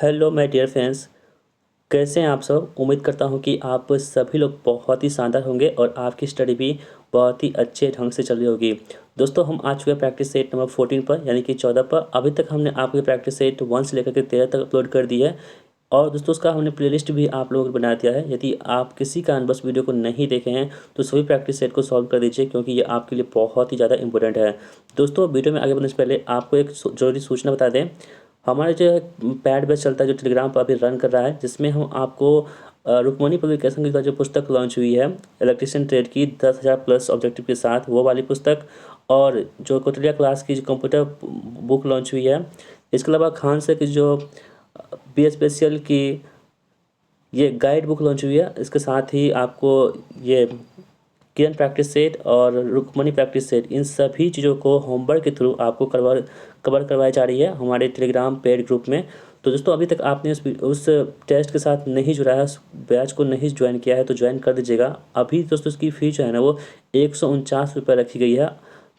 Hello my dear friends. कैसे हैं आप सब। उम्मीद करता हूं कि आप सभी लोग बहुत ही शानदार होंगे और आपकी स्टडी भी बहुत ही अच्छे ढंग से चल रही होगी। दोस्तों हम आ चुके हैं प्रैक्टिस सेट नंबर 14 पर यानी कि 14 पर। अभी तक हमने आपकी प्रैक्टिस सेट 1 से लेकर के 13 तक अपलोड कर दी है और दोस्तों उसका हमने प्लेलिस्ट भी आप लोगों को बना दिया है। यदि आप किसी कारणवश वीडियो को नहीं देखे हैं तो सभी प्रैक्टिस सेट को सॉल्व कर दीजिए क्योंकि ये आपके लिए बहुत ही ज़्यादा इंपॉर्टेंट है। दोस्तों वीडियो में आगे बढ़ने से पहले आपको एक जरूरी सूचना बता दें। हमारा जो पैड बैच चलता है जो टेलीग्राम पर अभी रन कर रहा है, जिसमें हम आपको रुक्मणी पब्लिकेशन की जो पुस्तक लॉन्च हुई है इलेक्ट्रिशियन ट्रेड की 10,000 प्लस ऑब्जेक्टिव के साथ, वो वाली पुस्तक, और जो कौटिल्य क्लास की जो कंप्यूटर बुक लॉन्च हुई है, इसके अलावा खान सर की जो बी स्पेशल की ये गाइड बुक लॉन्च हुई है, इसके साथ ही आपको ये किरण प्रैक्टिस सेट और रुक्मणी प्रैक्टिस सेट, इन सभी चीज़ों को होमवर्क के थ्रू आपको कवर करवाई जा रही है हमारे टेलीग्राम पेड ग्रुप में। तो दोस्तों अभी तक आपने उस टेस्ट के साथ नहीं जुड़ा है, उस बैच को नहीं ज्वाइन किया है तो ज्वाइन कर दीजिएगा। अभी दोस्तों इसकी फ़ीस जो है ना वो 149 रुपये रखी गई है।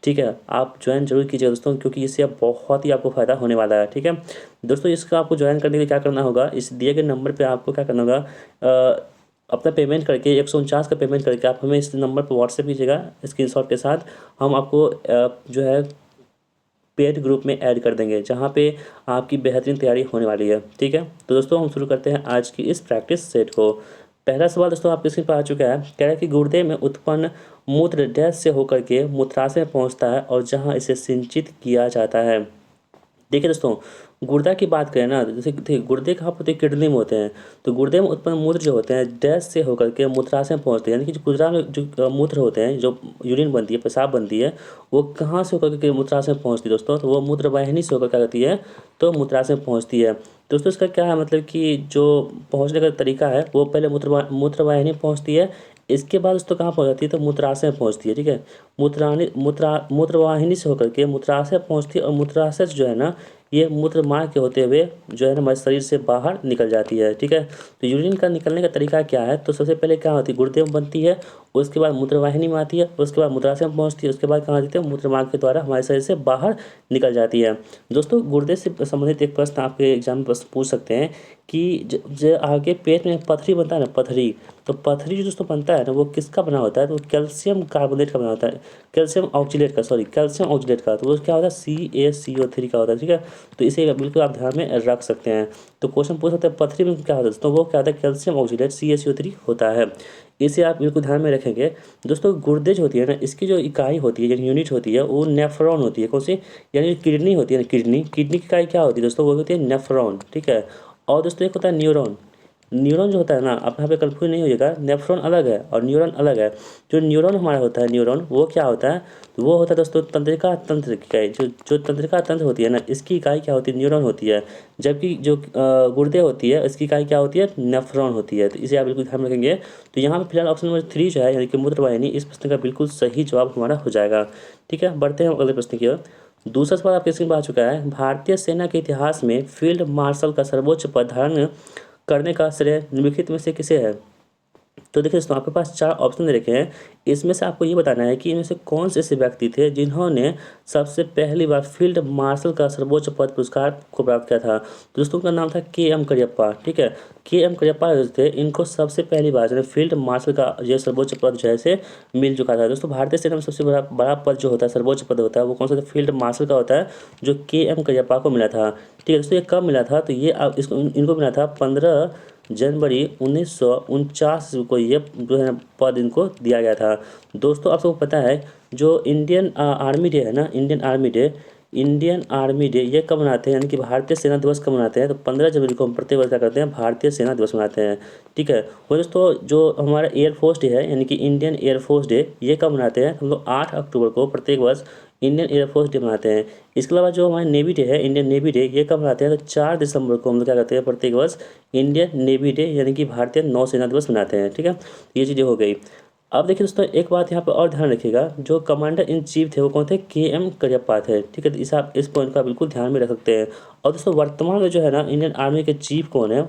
ठीक है, आप ज्वाइन जरूर कीजिए दोस्तों क्योंकि इससे अब बहुत ही आपको फ़ायदा होने वाला है। ठीक है दोस्तों, इसका आपको ज्वाइन करने के लिए क्या करना होगा, इस दिए गए नंबर पे आपको क्या करना होगा, अपना पेमेंट करके 149 का पेमेंट करके आप हमें इस नंबर पर व्हाट्सएप कीजिएगा स्क्रीनशॉट के साथ। हम आपको जो है पेड ग्रुप में ऐड कर देंगे जहाँ पे आपकी बेहतरीन तैयारी होने वाली है। ठीक है, तो दोस्तों हम शुरू करते हैं आज की इस प्रैक्टिस सेट को। पहला सवाल दोस्तों आपके स्क्रीन पर आ चुका है। कह रहा है कि गुर्दे में उत्पन्न मूत्र डैश से होकर के मूत्राशय में पहुँचता है और जहाँ इसे सिंचित किया जाता है। देखिए दोस्तों, गुर्दा की बात करें ना, जैसे देखिए गुर्दे कहाँ पर होते हैं, किडनी में होते हैं। तो गुर्दे में उत्पन्न मूत्र जो होते हैं डैश से होकर के मूत्राशय में पहुँचते हैं, यानी कि जो गुर्दा में जो मूत्र होते हैं, जो यूरिन बनती है, पेशाब बनती है, वो कहाँ से होकर के मूत्राशय में पहुँचती है दोस्तों, तो वो मूत्र वाहिनी से होकर क्या करती है, तो मूत्राशय में पहुँचती है। दोस्तों इसका क्या है, मतलब कि जो पहुँचने का तरीका है वो पहले मूत्रवाहिनी में पहुँचती है, इसके बाद दोस्तों कहाँ पहुँच जाती है, तो मूत्राशय में पहुँचती है। ठीक है, मूत्रवाहिनी से होकर के मूत्राशय पहुँचती है और मूत्राशय से जो है ना ये मूत्र मार्ग के होते हुए जो है ना हमारे शरीर से बाहर निकल जाती है। ठीक है, तो यूरिन का निकलने का तरीका क्या है, तो सबसे पहले क्या होती है, गुर्दे में बनती है, उसके बाद मूत्रवाहिनी में आती है, उसके बाद मूत्राशय में पहुँचती है, उसके बाद कहाँ जाती है, मूत्र मार्ग के द्वारा हमारे शरीर से बाहर निकल जाती है। दोस्तों गुर्दे से संबंधित एक प्रश्न आपके एग्जाम में प्रश्न पूछ सकते हैं कि जो आगे पेट में पथरी बनता है ना, पथरी, तो पथरी जो दोस्तों बनता है ना वो किसका बना होता है, तो कैल्शियम कार्बोनेट का बना होता है, कैल्शियम ऑक्सीलेट का, तो वो क्या होता है, CaCO3 का होता है। ठीक है, तो इसे बिल्कुल आप ध्यान में रख सकते हैं। तो क्वेश्चन पूछ सकते हैं पथरी में क्या होता है, तो वो क्या होता है, कैल्शियम ऑक्सीलेट CaCO3 होता है। इसे आप बिल्कुल ध्यान में रखेंगे। दोस्तों गुर्दे जो होती है ना, इसकी जो इकाई होती है, यानी यूनिट होती है, वो नेफ्रॉन होती है। कौन सी, यानी किडनी होती है ना, किडनी की इकाई क्या होती है दोस्तों, वो होती है नेफ्रॉन। ठीक है, और दोस्तों एक होता है न्यूरॉन। न्यूरॉन जो होता है ना, आप यहाँ पे कन्फ्यूज नहीं होइएगा, नेफ्रॉन अलग है और न्यूरॉन अलग है। जो न्यूरॉन हमारा होता है, न्यूरॉन वो क्या होता है, तो वो होता है दोस्तों तंत्रिका तंत्र की इकाई। जो तंत्रिका तंत्र होती है ना, इसकी इकाई क्या होती है, न्यूरॉन होती है। जबकि जो गुर्दे होती है, इसकी इकाई क्या होती है, नेफ्रॉन होती है। तो इसे आप बिल्कुल ध्यान में रखेंगे। तो यहाँ पे फिलहाल ऑप्शन नंबर 3 जो है यानी कि मूत्रवाहिनी, इस प्रश्न का बिल्कुल सही जवाब हमारा हो जाएगा। ठीक है, बढ़ते हैं अगले प्रश्न की ओर। दूसरा सवाल आपके स्क्रीन पर आ चुका है। भारतीय सेना के इतिहास में फील्ड मार्शल का सर्वोच्च पद धारण करने का श्रेय निम्नलिखित में से किसे है। तो देखिए दोस्तों आपके पास 4 ऑप्शन दे रखे हैं, इसमें से आपको ये बताना है कि इनमें से कौन से ऐसे व्यक्ति थे जिन्होंने सबसे पहली बार फील्ड मार्शल का सर्वोच्च पद पुरस्कार को प्राप्त किया था। तो दोस्तों उनका नाम था KM करियप्पा। ठीक है, KM करियप्पा जो थे, इनको सबसे पहली बार जो है फील्ड मार्शल का ये सर्वोच्च पद जो है से मिल चुका था। दोस्तों भारतीय सेना में सबसे बड़ा बड़ा पद जो होता है, सर्वोच्च पद होता है, वो कौन सा था, फील्ड मार्शल का होता है, जो KM करियप्पा को मिला था। ठीक है दोस्तों, ये कब मिला था, तो ये अब इसको इनको मिला था 15 जनवरी 1949 को ये जो है पद इनको दिया गया था। दोस्तों आप सबको पता है जो इंडियन आर्मी डे है ना, इंडियन आर्मी डे ये कब मनाते हैं, यानी कि भारतीय सेना दिवस कब मनाते हैं, तो 15 जनवरी को हम प्रत्येक वर्ष क्या करते हैं, भारतीय सेना दिवस मनाते हैं। ठीक है, और दोस्तों जो हमारा एयरफोर्स डे है यानी कि इंडियन एयरफोर्स डे, ये कब मनाते हैं, हम लोग 8 अक्टूबर को प्रत्येक वर्ष इंडियन एयरफोर्स डे मनाते हैं। इसके अलावा जो हमारे नेवी डे है, इंडियन नेवी डे, ये कब मनाते हैं, तो 4 दिसंबर को हम लोग क्या करते हैं, प्रत्येक वर्ष इंडियन नेवी डे यानी कि भारतीय नौसेना दिवस मनाते हैं। ठीक है, ये चीज़ें हो गई। अब देखिए दोस्तों एक बात यहाँ पर और ध्यान रखिएगा, जो कमांडर इन चीफ थे वो कौन थे, KM करियप्पा थे। ठीक है, तो इस आप इस पॉइंट का बिल्कुल ध्यान में रख सकते हैं। और दोस्तों वर्तमान में जो है ना इंडियन आर्मी के चीफ कौन है,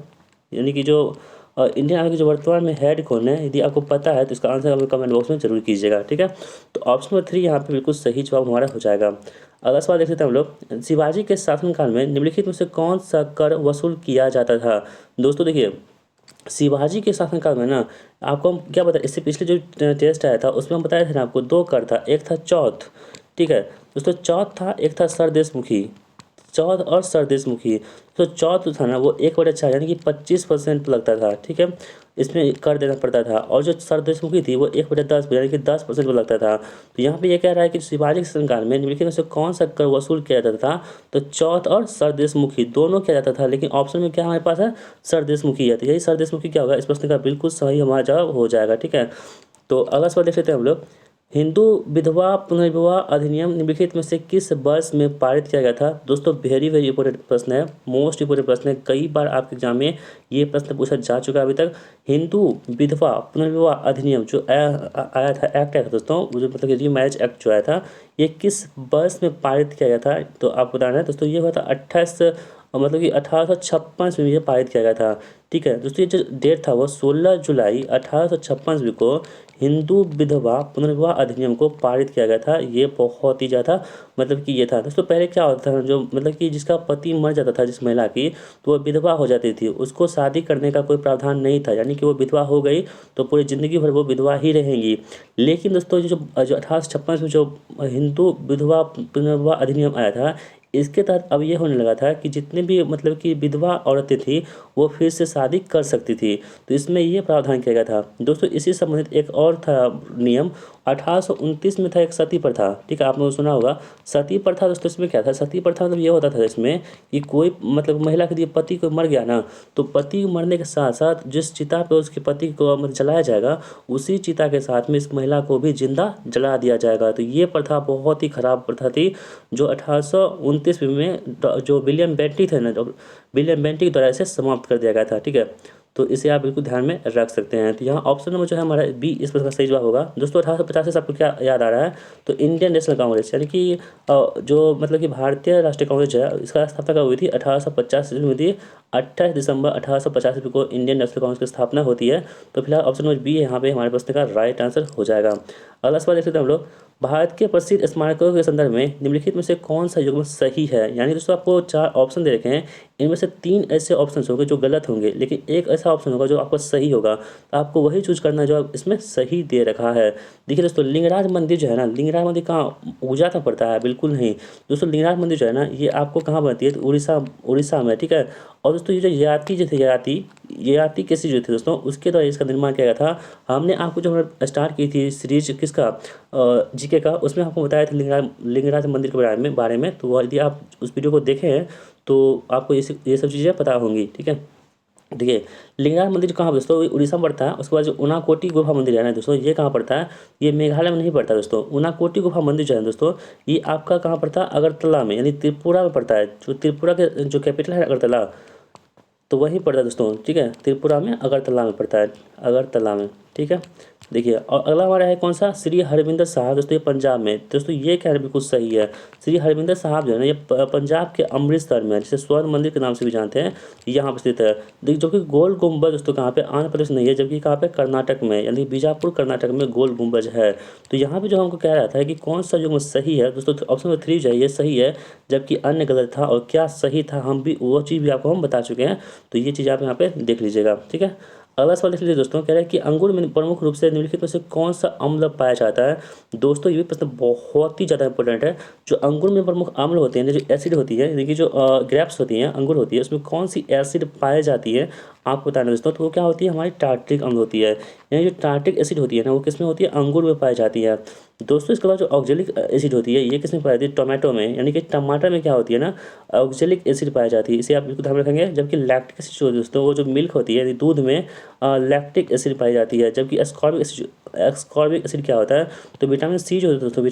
यानी कि जो और इंडियन आर्मी के जो वर्तमान में हेड कौन है, यदि आपको पता है तो इसका आंसर हमें कमेंट बॉक्स में जरूर कीजिएगा, ठीक है। तो ऑप्शन नंबर 3 यहाँ पे बिल्कुल सही जवाब हमारा हो जाएगा। अगला सवाल देख लेते हैं हम लोग, शिवाजी के शासनकाल में निम्नलिखित में से कौन सा कर वसूल किया जाता था। दोस्तों देखिए, शिवाजी के शासनकाल में ना, आपको हम क्या बताया, इससे पिछले जो टेस्ट आया था उसमें हम बताया था ना आपको, 2 कर था, एक था चौथ, ठीक है दोस्तों, चौथ था, एक था सरदेशमुखी, चौथ और सरदेशमुखी। तो चौथ था ना वो 1/4 यानी कि 25% लगता था, ठीक है, इसमें कर देना पड़ता था। और जो सरदेशमुखी थी वो 1/10 यानी कि 10% को लगता था। तो यहाँ पे ये कह रहा है कि शिवाजी के शासनकाल में निम्नलिखित में से कौन सा कर वसूल किया जाता था। तो चौथ और सरदेशमुखी दोनों किया जाता था, लेकिन ऑप्शन में क्या हमारे पास है, सरदेशमुखी है। तो यही सरदेशमुखी क्या होगा, इस प्रश्न का बिल्कुल सही हमारा जवाब हो जाएगा, ठीक है। तो अगला सवाल देख लेते हैं हम लोग, हिंदू विधवा पुनर्विवाह अधिनियम निम्नलिखित में से किस वर्ष में पारित किया गया था। दोस्तों वेरी वेरी इंपॉर्टेंट प्रश्न है, मोस्ट इंपॉर्टेंट प्रश्न है, कई बार आपके एग्जाम में ये प्रश्न पूछा जा चुका है अभी तक। हिंदू विधवा पुनर्विवाह अधिनियम जो आया था, एक्ट आया था दोस्तों, जो मतलब कि रीमैरिज एक्ट जो आया था, ये किस वर्ष में पारित किया गया था। तो आपको बताना है दोस्तों, ये हुआ था 28 मतलब कि 1856 में ये पारित किया गया था, ठीक है दोस्तों। ये जो डेट था वो 16 जुलाई 1856 को हिंदू विधवा पुनर्विवाह अधिनियम को पारित किया गया था। ये बहुत ही ज़्यादा मतलब कि ये था दोस्तों, पहले क्या होता था, जो मतलब कि जिसका पति मर जाता था जिस महिला की, तो वो विधवा हो जाती थी, उसको शादी करने का कोई प्रावधान नहीं था, यानी कि वो विधवा हो गई तो पूरी ज़िंदगी भर वो विधवा ही रहेंगी। लेकिन दोस्तों जो 1856 में जो हिंदू विधवा पुनर्विवाह अधिनियम आया था, इसके तहत अब ये होने लगा था कि जितने भी मतलब कि विधवा औरतें थी वो फिर से शादी कर सकती थी। तो इसमें ये प्रावधान किया गया था दोस्तों। इसी से संबंधित एक और था नियम, 1829 में था एक सती प्रथा, ठीक है, आप लोगों ने सुना होगा सती प्रथा। दोस्तों इसमें क्या था, सती प्रथा मतलब ये होता था इसमें कि कोई मतलब महिला के पति को मर गया ना, तो पति मरने के साथ साथ जिस चिता पे उसके पति को मतलब जलाया जाएगा, उसी चिता के साथ में इस महिला को भी जिंदा जला दिया जाएगा। तो ये प्रथा बहुत ही खराब प्रथा थी, जो 1829 में जो विलियम बेंटिक थे ना, विलियम बेंटिक द्वारा इसे समाप्त कर दिया गया था, ठीक है। तो इसे आप बिल्कुल ध्यान में रख सकते हैं। तो यहाँ ऑप्शन नंबर जो है हमारा बी इस प्रश्न का सही जवाब होगा। दोस्तों 1850 से आपको क्या याद आ रहा है, तो इंडियन नेशनल कांग्रेस यानी कि जो मतलब कि भारतीय राष्ट्रीय कांग्रेस जो है, इसका स्थापना कब हुई थी, 1850 में हुई थी। 28 दिसंबर 1850 को इंडियन नेशनल कांग्रेस की स्थापना होती है। तो फिलहाल ऑप्शन नंबर बी यहाँ पे हमारे प्रश्न का राइट आंसर हो जाएगा। अगला सवाल देख लेते हैं हम लोग, भारत के प्रसिद्ध स्मारकों के संदर्भ में निम्नलिखित में से कौन सा युग्म सही है। यानी दोस्तों आपको 4 ऑप्शन दे रखे हैं, इनमें से 3 ऐसे ऑप्शन होंगे जो गलत होंगे, लेकिन एक ऐसा ऑप्शन होगा जो आपका सही होगा। तो आपको वही चूज करना है जो आप इसमें सही दे रखा है। देखिए दोस्तों, लिंगराज मंदिर जो है ना, लिंगराज मंदिर कहाँ ऊर्जा था पड़ता है, बिल्कुल नहीं दोस्तों। लिंगराज मंदिर जो है ना, ये आपको कहाँ बनती है, तो उड़ीसा में, ठीक है। और दोस्तों ये जो ययाति जो थे, ययाति कैसी जो थे दोस्तों, उसके द्वारा इसका निर्माण किया गया था। हमने आपको जो स्टार्ट की थी सीरीज किसका, जीके का, उसमें आपको बताया था लिंगराज मंदिर के बारे में। तो यदि आप उस वीडियो को देखे हैं तो आपको ये सब चीज़ें पता होंगी, ठीक है। देखिए लिंगराज मंदिर कहाँ पर दोस्तों, उड़ीसा में पड़ता है। उसके बाद जो उनाकोटी गुफा मंदिर है ना दोस्तों, ये कहाँ पड़ता है, ये मेघालय में नहीं पड़ता दोस्तों। उनाकोटी गुफा मंदिर जो है दोस्तों, ये आपका कहाँ पड़ता है, अगरतला में, यानी त्रिपुरा में पड़ता है। जो त्रिपुरा के जो कैपिटल है अगरतला, तो वहीं पड़ता है दोस्तों, ठीक है, त्रिपुरा में, अगरतला में पड़ता है, अगरतला में, ठीक है। देखिए और अगला हमारा है कौन सा, श्री हरमिंदर साहिब दोस्तों, ये पंजाब में। दोस्तों ये क्या है, बिल्कुल सही है। श्री हरमिंदर साहिब जो है ना, ये पंजाब के अमृतसर में है, जिसे स्वर्ण मंदिर के नाम से भी जानते हैं, यहाँ पर स्थित है। देखिए जो कि गोल गुम्बज दोस्तों कहाँ पे, आंध्र प्रदेश नहीं है, जबकि कहाँ पे, कर्नाटक में, यानी बीजापुर कर्नाटक में गोल गुम्बज है। तो यहाँ पे जो हमको कह रहा था कि कौन सा जो सही है दोस्तों, ऑप्शन नंबर 3 जो है ये सही है, जबकि अन्य गलत था। और क्या सही था, हम भी वो चीज़ भी आपको हम बता चुके हैं। तो ये चीज़ आप यहाँ पे देख लीजिएगा, ठीक है। अगला सवाल देख लीजिए दोस्तों, कह रहा है कि अंगूर में प्रमुख रूप से निम्नलिखित में से कौन सा अम्ल पाया जाता है। दोस्तों ये भी प्रश्न बहुत ही ज़्यादा इंपॉर्टेंट है। जो अंगूर में प्रमुख अम्ल होते हैं, जो एसिड होती है, यानी कि जो ग्रेप्स होती हैं, अंगूर होती है, उसमें कौन सी एसिड पाई जाती है आपको बताना दोस्तों। तो वो क्या होती है, हमारी टार्ट्रिक अम्ल होती है। यानी जो टार्ट्रिक एसिड होती है ना, वो किस में होती है, अंगूर में पाई जाती है दोस्तों। इसके बाद जो ऑक्जेलिक एसिड होती है, ये किस में पाई जाती है, टोमेटो में, यानी कि टमाटर में क्या होती है ना, ऑक्जेलिक एसिड पाई जाती है, इसे आप बिल्कुल ध्यान रखेंगे। जबकि लैक्टिक एसिड जो दोस्तों, वो जो मिल्क होती है, यानी दूध में लैक्टिक एसिड पाई जाती है। जबकि एस्कॉर्बिक एसिड क्या होता है, तो विटामिन सी जो होता है दोस्तों,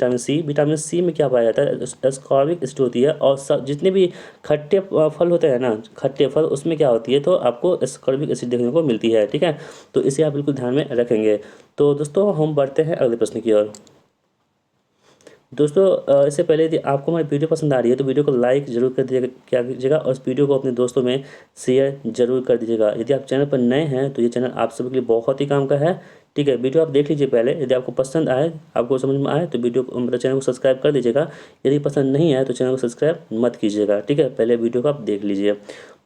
विटामिन सी में क्या पाया जाता है, एस्कॉर्बिक एसिड होती है। और सब जितने भी खट्टे फल होते हैं ना, खट्टे फल, उसमें क्या होती है, तो आपको एस्कॉर्बिक एसिड देखने को मिलती है, ठीक है। तो इसे आप बिल्कुल ध्यान में रखेंगे। तो दोस्तों हम बढ़ते हैं अगले प्रश्न की ओर। दोस्तों इससे पहले यदि आपको हमारी वीडियो पसंद आ रही है तो वीडियो को लाइक जरूर कर दीजिएगा, क्या कीजिएगा, और इस वीडियो को अपने दोस्तों में शेयर जरूर कर दीजिएगा। यदि आप चैनल पर नए हैं तो ये चैनल आप सभी के लिए बहुत ही काम का है। ठीक है, वीडियो आप देख लीजिए पहले, यदि आपको पसंद आए, आपको समझ में आए तो वीडियो को मतलब चैनल को सब्सक्राइब कर दीजिएगा। यदि पसंद नहीं आए तो चैनल को सब्सक्राइब मत कीजिएगा। ठीक है, पहले वीडियो को आप देख लीजिए।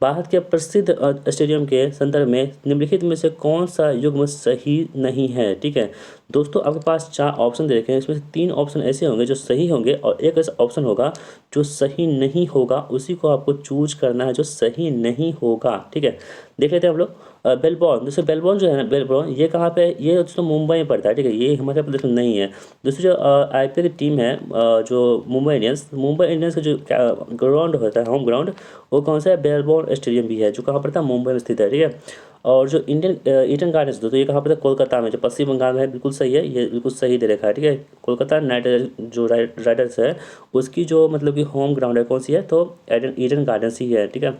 भारत के प्रसिद्ध स्टेडियम के संदर्भ में निम्नलिखित में से कौन सा युग्म सही नहीं है। ठीक है दोस्तों, आपके पास 4 ऑप्शन दे रखे हैं, इसमें से 3 ऑप्शन ऐसे होंगे जो सही होंगे और एक ऐसा ऑप्शन होगा जो सही नहीं होगा, उसी को आपको चूज करना है जो सही नहीं होगा। ठीक है, देख लेते हैं हम लोग। बेलबॉर्न, दोस्तों बेलबॉर्न जो है ना, बेलबॉर्न ये कहाँ पे, ये दोस्तों मुंबई में पड़ता है। ठीक है, ये हिमाचल प्रदेश में नहीं है। दोस्तों जो IPL की टीम है, जो मुंबई इंडियंस का जो ग्राउंड होता है, होम ग्राउंड, वो कौन सा है, बेलबॉर्न स्टेडियम भी है, जो कहाँ पर था, मुंबई में स्थित है। ठीक है, और जो ईडन गार्डन्स दोस्तों, ये कहाँ पर था, कोलकाता में, जो पश्चिम बंगाल में है, बिल्कुल सही है, ये बिल्कुल सही दे रखा है। ठीक है, कोलकाता नाइट जो राइडर्स है उसकी जो मतलब कि होम ग्राउंड है कौन सी है, तो ईडन गार्डन्स ही है। ठीक है,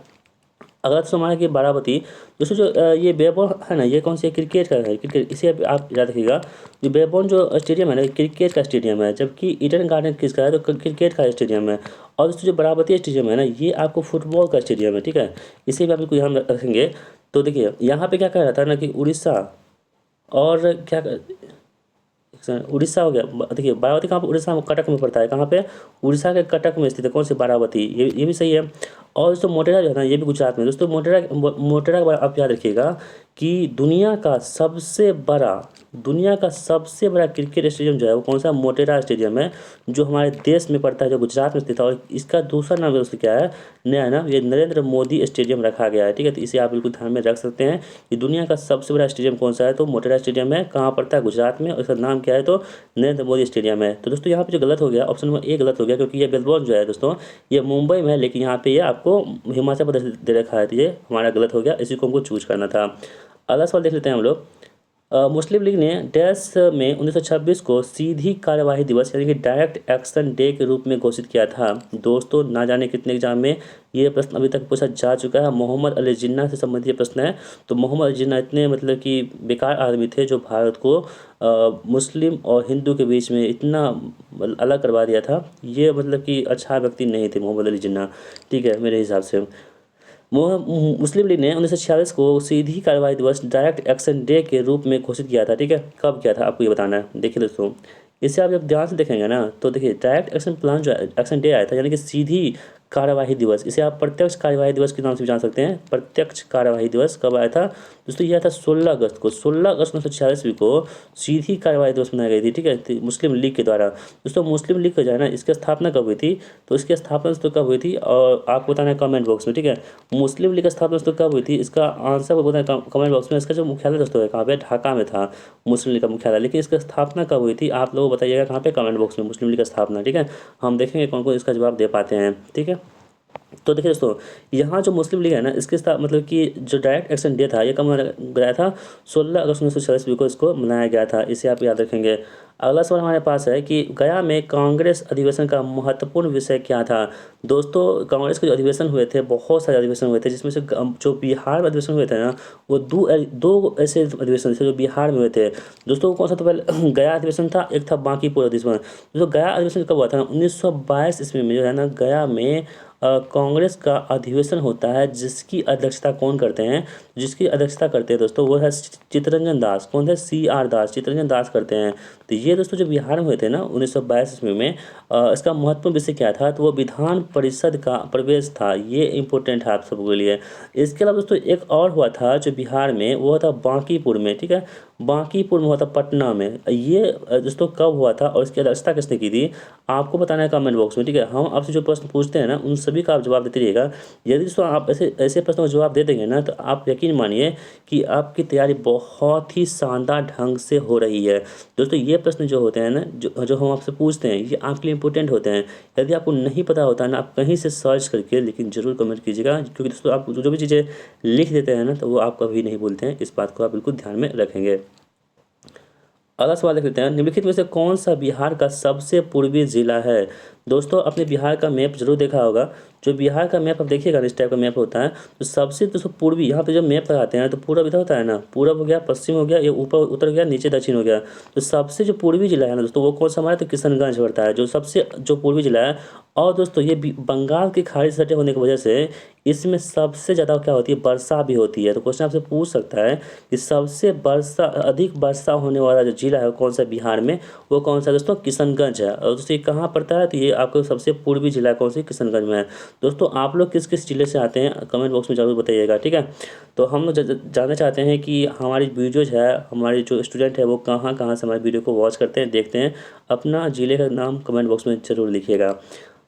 अगला तो हमारा कि बाराबती, दोस्तों जो ये बेबॉन है ना, ये कौन सी है, क्रिकेट का है, क्रिकेट, इसे आप याद रखिएगा। जो बेबॉन जो स्टेडियम है ना, क्रिकेट का स्टेडियम है, जबकि ईडन गार्डन किसका है, तो क्रिकेट का स्टेडियम है। और दोस्तों जो बाराबती स्टेडियम है ना, ये आपको फुटबॉल का स्टेडियम है। ठीक है, इसे भी आप बिल्कुल ध्यान रखेंगे। तो देखिए यहाँ पे क्या कह रहा था ना कि उड़ीसा और क्या उड़ीसा हो गया। देखिए बारावती कहाँ पर, उड़ीसा में कटक में पड़ता है, कहाँ पे, उड़ीसा के कटक में स्थित है, कौन सी, बारावती, ये भी सही है। और दोस्तों मोटेरा जो है ना, ये भी गुजरात में। दोस्तों मोटेरा के बारे में आप याद रखिएगा कि दुनिया का सबसे बड़ा क्रिकेट स्टेडियम जो है वो कौन सा, मोटेरा स्टेडियम है, जो हमारे देश में पड़ता है, जो गुजरात में स्थित है। और इसका दूसरा नाम दोस्तों क्या है, नया नाम, ये नरेंद्र मोदी स्टेडियम रखा गया है। ठीक है, तो इसे आप बिल्कुल ध्यान में रख सकते हैं कि दुनिया का सबसे बड़ा स्टेडियम कौन सा है, तो मोटेरा स्टेडियम है, कहाँ पड़ता है, गुजरात में, और इसका नाम क्या है, तो नरेंद्र मोदी स्टेडियम है। तो दोस्तों यहाँ पे जो गलत हो गया, ऑप्शन नंबर ए गलत हो गया, क्योंकि ये बेलबॉर्न जो है दोस्तों ये मुंबई में है, लेकिन यहाँ पे ये आपको हिमाचल प्रदेश दे रखा है, तो ये हमारा गलत हो गया, इसी को हमको चूज करना था। अगला सवाल देख लेते हैं हम लोग। मुस्लिम लीग ने डैश में 1926 को सीधी कार्यवाही दिवस यानी कि डायरेक्ट एक्शन डे के रूप में घोषित किया था। दोस्तों ना जाने कितने एग्जाम में ये प्रश्न अभी तक पूछा जा चुका है। मोहम्मद अली जिन्ना से संबंधित ये प्रश्न है। तो मोहम्मद अली जिन्ना इतने मतलब कि बेकार आदमी थे जो भारत को मुस्लिम और हिंदू के बीच में इतना अलग करवा दिया था। ये मतलब कि अच्छा व्यक्ति नहीं थे मोहम्मद अली जिन्ना। ठीक है, मेरे हिसाब से मुस्लिम लीग ने 1946 को सीधी कार्रवाई दिवस डायरेक्ट एक्शन डे के रूप में घोषित किया था। ठीक है, कब किया था आपको ये बताना है। देखिए दोस्तों, इसे आप जब ध्यान से देखेंगे ना तो देखिए डायरेक्ट एक्शन प्लान जो एक्शन डे आया था, यानी कि सीधी कार्यवाही दिवस, इसे आप प्रत्यक्ष कार्यवाही दिवस के नाम से भी जान सकते हैं। प्रत्यक्ष कार्यवाही दिवस कब आया था दोस्तों, यह था 16 अगस्त को। 16 अगस्त 1946 को सीधी कार्यवाही दिवस मनाई गई थी। ठीक है, तो मुस्लिम लीग के द्वारा। दोस्तों मुस्लिम लीग का जो है ना, इसकी स्थापना कब हुई थी, तो इसकी स्थापना दोस्तों कब हुई थी, और आपको बताना है कमेंट बॉक्स में। ठीक है, मुस्लिम लीग की स्थापना दोस्तों कब हुई थी, इसका आंसर को बताना है कमेंट बॉक्स में। इसका जो मुख्यालय दोस्तों है कहाँ पे, ढाका में था मुस्लिम लीग का मुख्यालय, लेकिन इसकी स्थापना कब हुई थी आप लोग बताइएगा कहाँ पे, कमेंट बॉक्स में, मुस्लिम लीग का स्थापना। ठीक है, हम देखेंगे कौन कौन इसका जवाब दे पाते हैं। ठीक है, तो देखिए दोस्तों, यहाँ जो मुस्लिम लीग है ना, इसके साथ मतलब कि जो डायरेक्ट एक्शन डे था ये कब मनाया गया था, 16 अगस्त 1946 को इसको मनाया गया था। इसे आप याद रखेंगे। अगला सवाल हमारे पास है कि गया में कांग्रेस अधिवेशन का महत्वपूर्ण विषय क्या था। दोस्तों कांग्रेस के जो अधिवेशन हुए थे, बहुत सारे अधिवेशन हुए थे, जिसमें से जो बिहार में अधिवेशन हुए थे ना, वो दो ऐसे अधिवेशन थे जो बिहार में हुए थे। दोस्तों कौन सा, तो पहले गया अधिवेशन था, एक था बांकीपुर अधिवेशन। दोस्तों गया अधिवेशन कब हुआ था, 1922 ईस्वी में जो है ना, गया में कांग्रेस का अधिवेशन होता है, जिसकी अध्यक्षता कौन करते हैं, जिसकी अध्यक्षता करते हैं दोस्तों, वो है चित्तरंजन दास। कौन है, CR दास, चित्तरंजन दास करते हैं। तो ये दोस्तों जो बिहार में हुए थे ना 1922 ईस्वी में, इसका महत्वपूर्ण विषय क्या था, तो वो विधान परिषद का प्रवेश था। ये इंपॉर्टेंट है आप सबके लिए। इसके अलावा दोस्तों एक और हुआ था जो बिहार में, वो था बांकीपुर में। ठीक है, बांकीपुर में हुआ था, पटना में। ये दोस्तों कब हुआ था और इसकी अध्यक्षता किसने की थी, आपको बताना है कमेंट बॉक्स में। ठीक है, हम आपसे जो प्रश्न पूछते हैं ना उन सभी का आप जवाब देते रहिएगा। यदि दोस्तों आप ऐसे ऐसे प्रश्नों का जवाब दे देंगे ना, तो आप यकीन मानिए कि आपकी तैयारी बहुत ही शानदार ढंग से हो रही है। दोस्तों ये प्रश्न जो होते हैं ना, जो हम आपसे पूछते हैं, ये आपके लिए इंपॉर्टेंट होते हैं। यदि आपको नहीं पता होता है ना, आप कहीं से सर्च करके लेकिन ज़रूर कमेंट कीजिएगा, क्योंकि दोस्तों आप जो भी चीज़ें लिख देते हैं ना, तो वो आप कभी नहीं भूलते हैं। इस बात को आप बिल्कुल ध्यान में रखेंगे। अगला सवाल देख लेते हैं। निम्नलिखित में से कौन सा बिहार का सबसे पूर्वी जिला है। दोस्तों अपने बिहार का मैप जरूर देखा होगा, जो बिहार का मैप आप देखिएगा इस टाइप का मैप होता है, तो सबसे दोस्तों पूर्वी यहाँ पे जब मैप लगाते हैं तो पूरब इधर होता है ना, पूरब हो गया, पश्चिम हो गया, ये ऊपर उत्तर हो गया, नीचे दक्षिण हो गया। तो सबसे जो पूर्वी जिला है ना दोस्तों वो कौन सा हमारा, तो किशनगंज पड़ता है, जो सबसे जो पूर्वी जिला है। और दोस्तों ये बंगाल की खाड़ी से सटे होने की वजह से इसमें सबसे ज़्यादा क्या होती है, वर्षा भी होती है। तो क्वेश्चन आपसे पूछ सकता है कि सबसे वर्षा अधिक वर्षा होने वाला जो जिला है वो कौन सा बिहार में, वो कौन सा दोस्तों, किशनगंज है। और दोस्तों ये कहाँ पड़ता है, तो ये आपको सबसे पूर्वी जिला कौन सी, किशनगंज में है। दोस्तों आप लोग किस किस जिले से आते हैं कमेंट बॉक्स में ज़रूर बताइएगा, ठीक है। तो हम लोग जानना चाहते हैं कि हमारी वीडियोज़ है, हमारी जो स्टूडेंट है वो कहाँ कहाँ से हमारी वीडियो को वॉच करते हैं, देखते हैं। अपना जिले का नाम कमेंट बॉक्स में ज़रूर लिखिएगा।